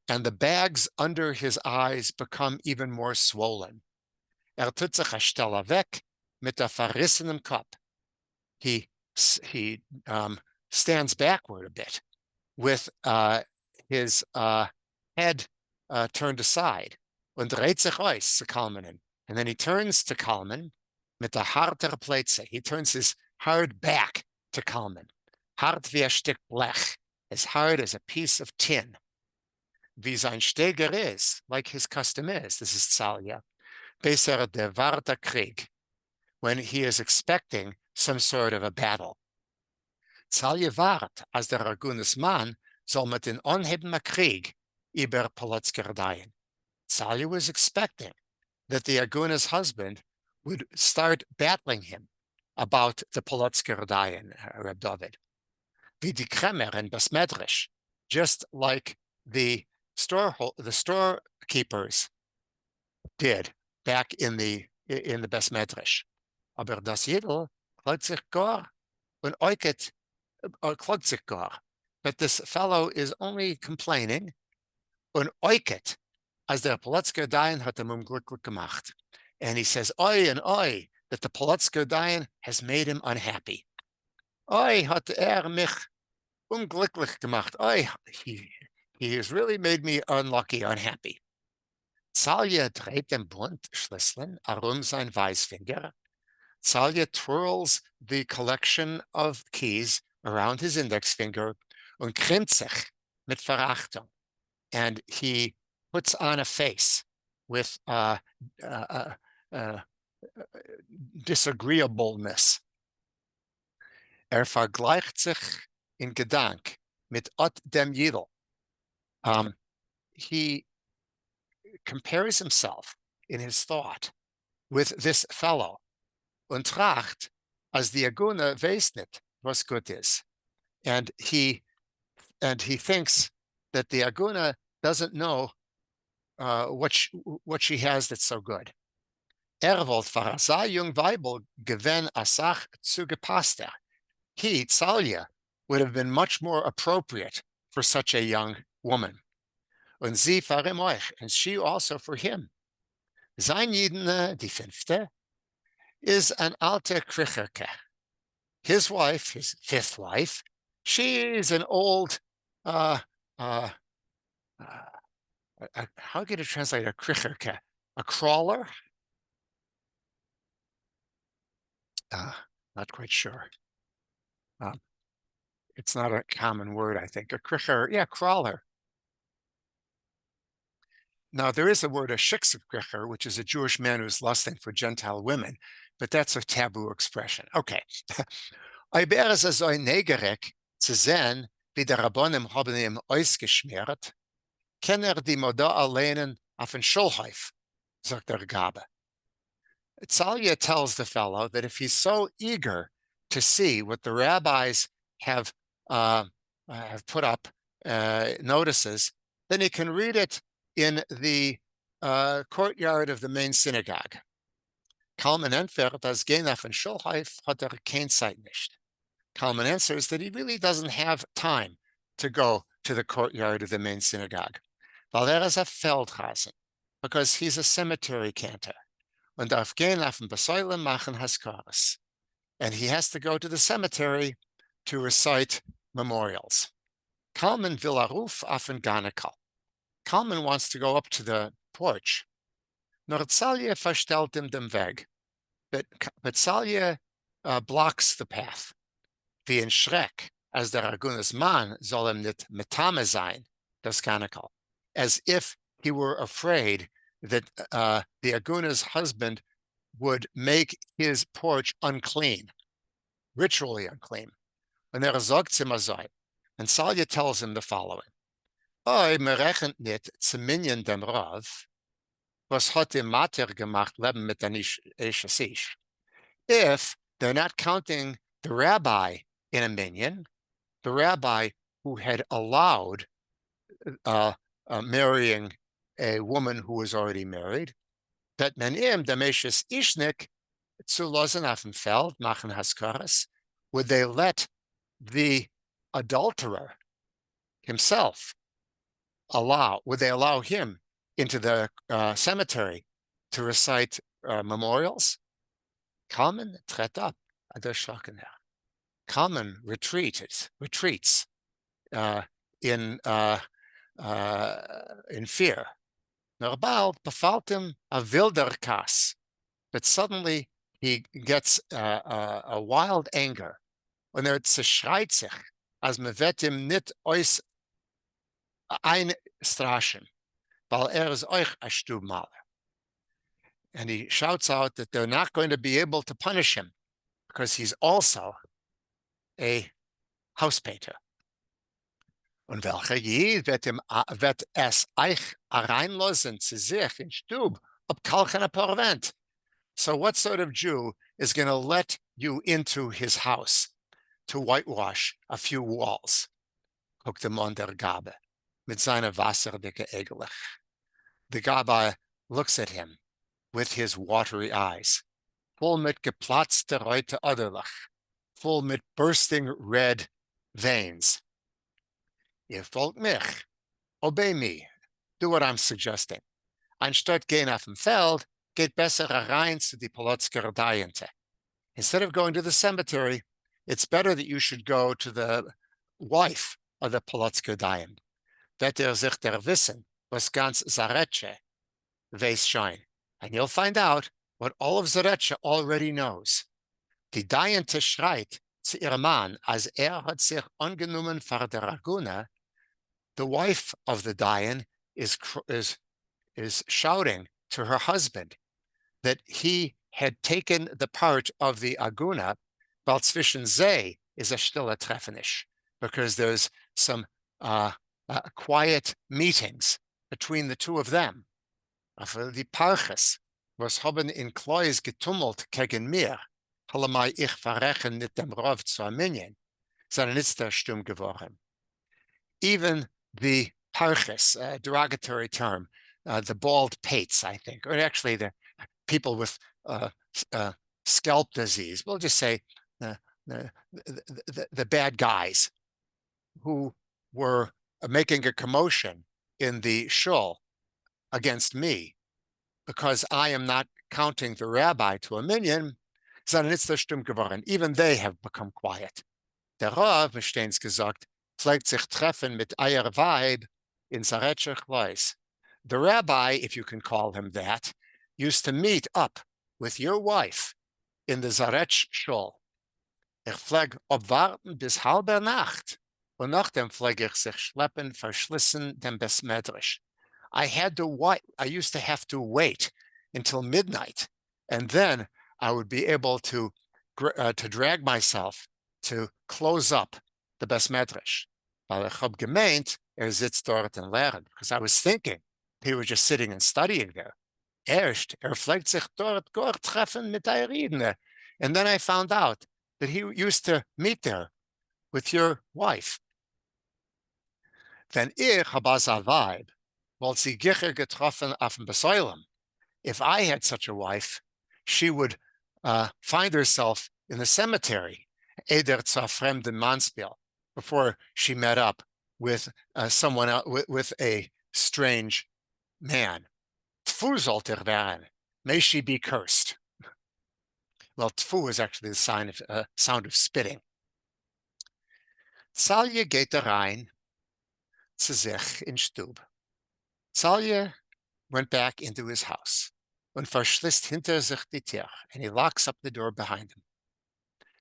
and the bags under his eyes become even more swollen. Tut sich a Stelle weg mit der verrissenem Kopf. He stands backward a bit with his head turned aside, und dreht sich aus zu Kalmanen. And then he turns to Kalman mit der harter Plätze. He turns his hard back to Kalman. Hart wie ein Stück Blech, as hard as a piece of tin. Wie sein Steger is, like his custom is, this is Tsalia, besser der Warter Krieg, when he is expecting some sort of a battle. Tsalia wart, as der Agunes Mann, soll mit den onhebben Krieg über Polotsker daien. Tsalia was expecting that the Agunes husband would start battling him about the Polotsker daien, Reb David. Wie die Kremer in Besmedrish, just like the storekeepers did back in the Besmedrish. Aber das Jidl klagt sich gar und oiket klagt sich gar. But this fellow is only complaining und oiket, as der Polotsker Dayan hat unglücklich gemacht. And he says, oi and oi, that the Polotsker Dayan has made him unhappy. Oi hat mich unglücklich gemacht. Oi, he has really made me unlucky, unhappy. Tsalia dreht den Bundschlüsseln arum sein Weißfinger. Tsalia twirls the collection of keys around his index finger und grinnt sich mit Verachtung. And he puts on a face with disagreeableness. Vergleicht sich in Gedank mit Ot dem Jidl. He compares himself in his thought with this fellow, und tracht, as the Agune weiß nicht, was gut ist. And he thinks that the Agune doesn't know what she has that's so good. Wollt für a jung Weibel gewen a Sach zugepasster. He, Tsalia, would have been much more appropriate for such a young woman. Und sie für ihm euch, and she also for him. Sein Jidene, die fünfte, is an alte Kricherke. His wife, his fifth wife, she is an old, how could you translate a Kricherke? A crawler? Not quite sure. It's not a common word, I think. A kricher, yeah, crawler. Now, there is a word, a shiksekricher, which is a Jewish man who's lusting for Gentile women, but that's a taboo expression. Okay. Iberes also negerek zu sehen, wie der Rabbonim haben ihm ausgeschmiert, kann die Moda lehnen auf den Schulhof, sagt der Gabe. Tsalia tells the fellow that if he's so eager to see what the rabbis have put up notices, then he can read it in the courtyard of the main synagogue. Kalman entfert, as gehen auf den Schulhof hat kein Zeit nicht. Kalman answers that he really doesn't have time to go to the courtyard of the main synagogue. Weil is a Feldhasen, because he's a cemetery cantor. Und darf gehen auf den Besäule machen Haskaras. And he has to go to the cemetery to recite memorials. Kalman will aruf auf den Ganekal. Kalman wants to go up to the porch. Nor Tsalia verstellt ihm den Weg. But Tsalia blocks the path. Wie in Schreck, as der Agunes Mann soll ihm nicht metame sein, das Ganekal. As if he were afraid that the Aguna's husband would make his porch unclean, ritually unclean. And and Tsalia tells him the following. Oi, me rechent nit zu minien dem Rav, was hat im Mater gemacht leben mit den Ishasish. If they're not counting the rabbi in a minion, the rabbi who had allowed marrying a woman who was already married. Bet men im demeshes ishnik zu losen auf dem Feld machen haskaras. Would they let the adulterer himself would they allow him into the cemetery to recite memorials? Common tret up, Common retreats in fear. Narbal befalt him a wilderkas, but suddenly he gets a wild anger. Und zerschreit sich, als me wird ihm nicht ois einstraschen, weil is euch a Stubmaler. And he shouts out that they're not going to be able to punish him because he's also a house painter. Und welcher Jid wird es euch reinlassen zu sich in Stub, ob kalchen a Porvent? So what sort of Jew is going to let you into his house to whitewash a few walls? Guckt ihm an der Gabe mit seiner wasserdicke Egelich. The Gabe looks at him with his watery eyes, full mit geplatzte Reute Aderlach, full mit bursting red veins. Ihr folgt mich, obey me, do what I'm suggesting. Anstatt gehen auf dem Feld, geht besser rein zu die Polotsker Dayente. Instead of going to the cemetery, it's better that you should go to the wife of the Polotsker Dayan. Wird sich der wissen, was ganz Zareche weiß schein. And you'll find out what all of Zareche already knows. Die Dayente schreit zu ihrem Mann, als hat sich angenommen vor der Agune. The wife of the Dayan is shouting to her husband that he had taken the part of the Aguna, weil zwischen sie is a stille Treffenisch, because there's some quiet meetings between the two of them. Aber die Parches, was haben in Klois getummelt gegen mir, hallemai ich verrechen mit dem Rav zu Armenien, sind nicht der Stumm geworden. Even the Parches, a derogatory term, the bald pates, I think, or actually the people with scalp disease, we'll just say the bad guys who were making a commotion in the shul against me because I am not counting the rabbi to a minion, even they have become quiet. Der Rav, Steins gesagt, pflegt sich treffen mit eier Weib in Zaretcher Chlois. The rabbi, if you can call him that, used to meet up with your wife in the Zaretch shul. Ich pfleg obwarten bis halber Nacht, und nachdem pfleg ich sich schleppen verschlissen dem Besmedrisch. I used to have to wait until midnight, and then I would be able to drag myself to close up the Besmedrisch. Weil ich hab gemeint, sitzt dort und lernt, because I was thinking he was just sitting and studying there. Erst, pflegt sich dort treffen mit der Redner. And then I found out that he used to meet there with your wife. Wenn ich hab as a Weib, weil sie gicher getroffen auf dem Besäulem. If I had such a wife, she would find herself in the cemetery, eder zu fremden Mannsbiel, before she met up with someone else, with a strange man. Tfu sollte werden. May she be cursed. Well, tfu is actually the sound of spitting. Zalje geht rein zu sich in Stub. Zalje went back into his house und verschließt hinter sich die Tür, and he locks up the door behind him.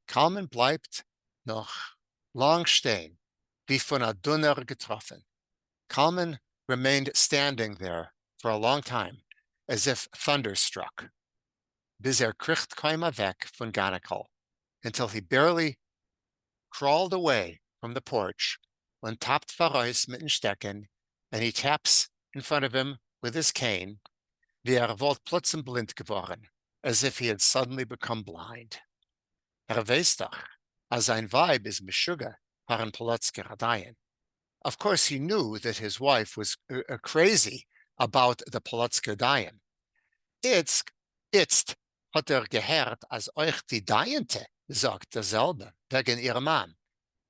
Kalman bleibt noch lang stehen, wie von a Dunner getroffen. Kalman remained standing there for a long time, as if thunderstruck, bis kriegt keima weg von Ganekal, until he barely crawled away from the porch when tappt voraus mit den Stecken, and he taps in front of him with his cane, wie wollt plötzlich blind geworden, as if he had suddenly become blind. Weiß doch, als sein Weib is Meshuggah Paran Polotsker Hadayan. Of course, he knew that his wife was crazy about the Polotsker Dayan. Jetzt hat gehört, als euch die Dayente sagt dasselbe wegen ihrem Mann.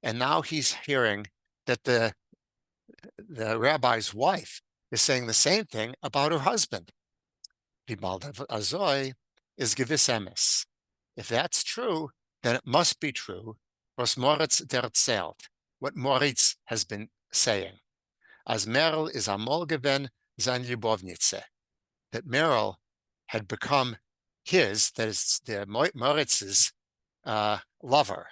And now he's hearing that the rabbi's wife is saying the same thing about her husband. Azoi is gewiss emes. If that's true, then it must be true, was Moritz erzählt, what Moritz has been saying. As Merel is amol gewen sein Ljubovnice, that Merel had become his, that is the Moritz's lover.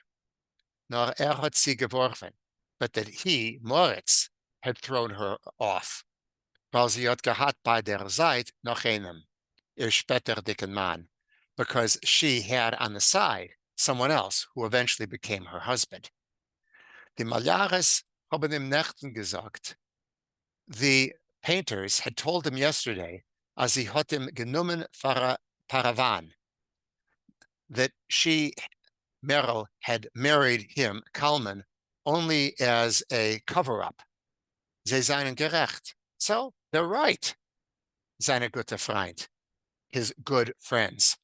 Nor hat sie geworfen, but that he, Moritz, had thrown her off. Weil sie hat gehabt bei der Seite noch einem, ihr später dicken Mann, because she had on the side someone else who eventually became her husband. Die Maljares haben im Nächten gesagt, the painters had told him yesterday, as sie hat ihm genommen Paravan, that she, Merel, had married him, Kalman, only as a cover-up. Sie seien gerecht. So, they're right. Seine gute Freund, his good friends.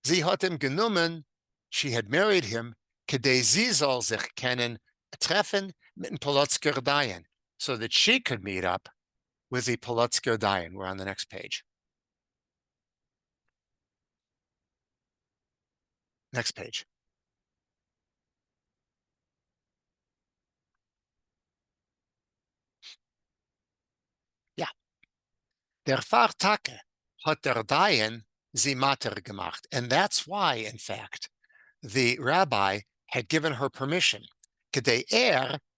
Sie hat ihm genommen, she had married him, kedei sie soll sich treffen mit dem Polotsker Dayan, so that she could meet up with the Polotsker Dayan. We're on the next page. Next page. Ja. Der Fahrtake hat der Dayan sie mater gemacht. And that's why, in fact, the rabbi had given her permission. Kedei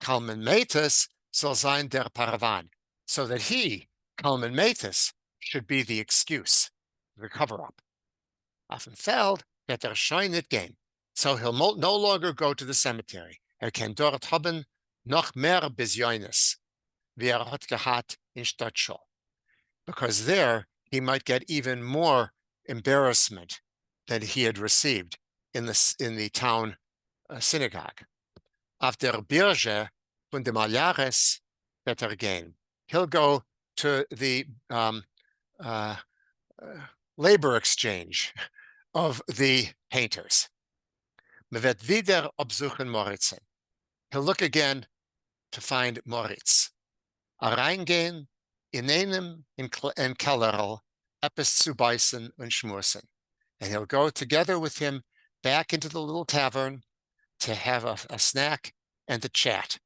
Kalman Metis, soll sein der Paravan. So that he, Kalman Metis, should be the excuse, the cover-up. Affenfeld wird schein nicht gehen. So he'll no longer go to the cemetery. Kann dort haben noch mehr Besjoines, wie hat gehabt in Stadtschul. Because there, he might get even more embarrassment than he had received in the town synagogue. Auf der Birge von dem Maljares wird gehen. He'll go to the labor exchange of the painters. Me wird wieder absuchen Moritzen. He'll look again to find Moritz. Reingehen in einem in Kellerl, etwas zu beißen und schmusen. And he'll go together with him back into the little tavern to have a snack and to chat.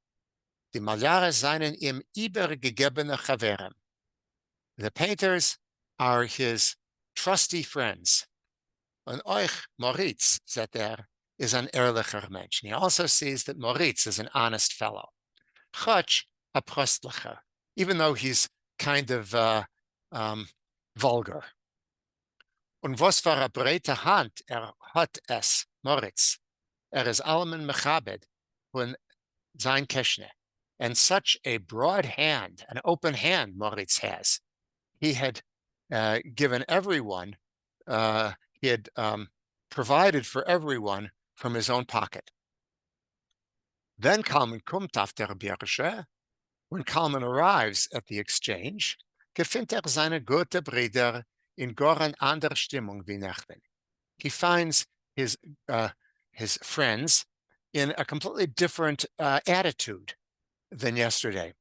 Die Maljare seien ihm übergegebene Chaverem. The painters are his trusty friends. Und euch, Moritz, said is an ehrlicher Mensch. And he also sees that Moritz is an honest fellow. Chutz a prostlicher, even though he's kind of vulgar. Und was für a breite Hand hat es, Moritz. Is allemen mechabed when sein Keshne. And such a broad hand, an open hand Moritz has. He had given everyone, he had provided for everyone from his own pocket. Then Kalman kommt auf der Birge. When Kalman arrives at the exchange, gefindt seine gute Brüder in goren ander Stimmung wie Nächten. He finds his friends in a completely different attitude than yesterday.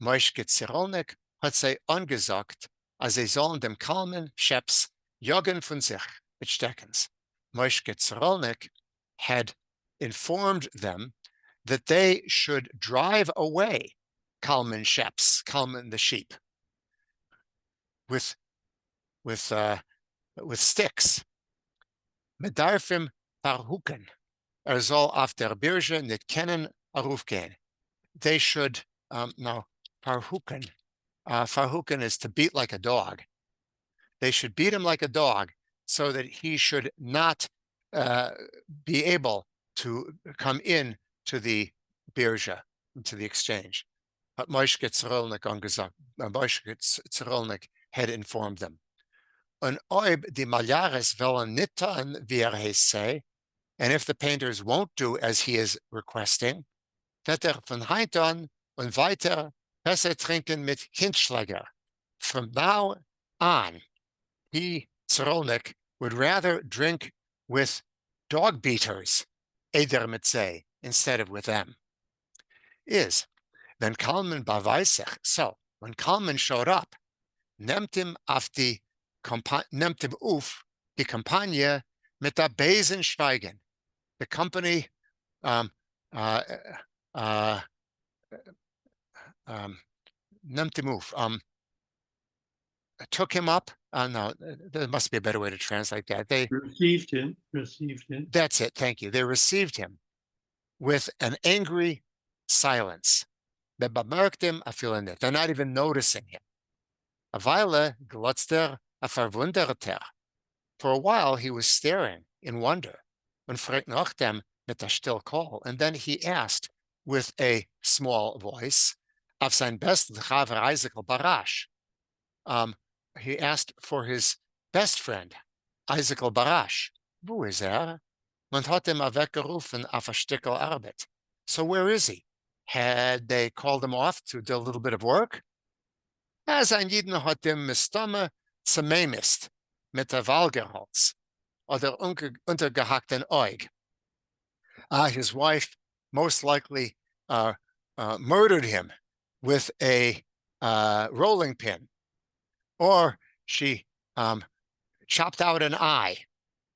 Moishke Zirolnik hat sie angesagt, als sie sollen dem Kalman Scheps jagen von sich mit Steckens. Moishke Zirolnik had informed them that they should drive away Kalman Scheps, Kalman the sheep, with sticks. Medarfim Parhuken, soll auf der Birge nicht kennen aufgehen. They should, now, Parhuken. Parhuken is to beat like a dog. They should beat him like a dog so that he should not be able to come in to the Birge, to the exchange. But Moishke Zerolnik had informed them. Und ob die Maljares wollen nicht tun, wie say, and if the painters won't do as he is requesting, wird von heint an und weiter Pässe trinken mit Hinschläger, From now on, he, Zerolnik, would rather drink with dog beaters, Eder Mitzay, instead of with them. When Kalman Baweisech, so when Kalman showed up, nimmt him die Kampagne mit der Besen Schweigen. The company nimmt him took him up. No, there must be a better way to translate that. They received him. That's it. Thank you. They received him with an angry silence. They're not even noticing him. A Weile glotzte verwunderter. For a while, he was staring in wonder. Und fragt nach dem mit der still call. And then he asked with a small voice auf sein best Chaver Isaacel Barash. He asked for his best friend, Isaacel Barash. Wo is Man hat ihm weggerufen auf a Stickel Arbeit. So where is he? Had they called him off to do a little bit of work? As ein Jiden hat ihm Mistomme zermemist mit der Walgerholz oder untergehackten Eug. His wife most likely murdered him with a rolling pin, or she chopped out an eye,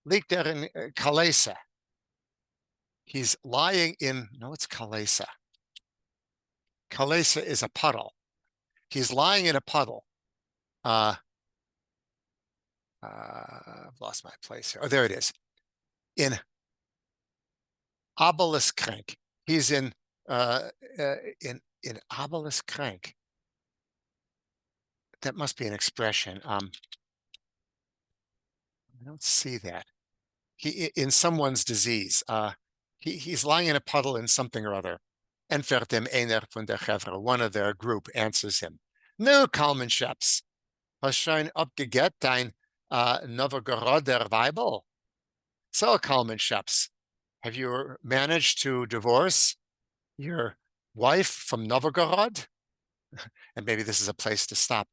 leaked there in Kalesa. He's lying in, no, it's Kalesa. Kalesa is a puddle. He's lying in a puddle. I've lost my place here. Oh, there it is. In Abeliskrank. He's in Abeliskrank. That must be an expression. I don't see that. He in someone's disease. He's lying in a puddle in something or other. Entfert dem einer von der Chevra. One of their group answers him. Nu, Kalman Scheps. Hast schon abgeget dein Novgoroder Weibel? So, Kalman Scheps, have you managed to divorce your wife from Novgorod? And maybe this is a place to stop.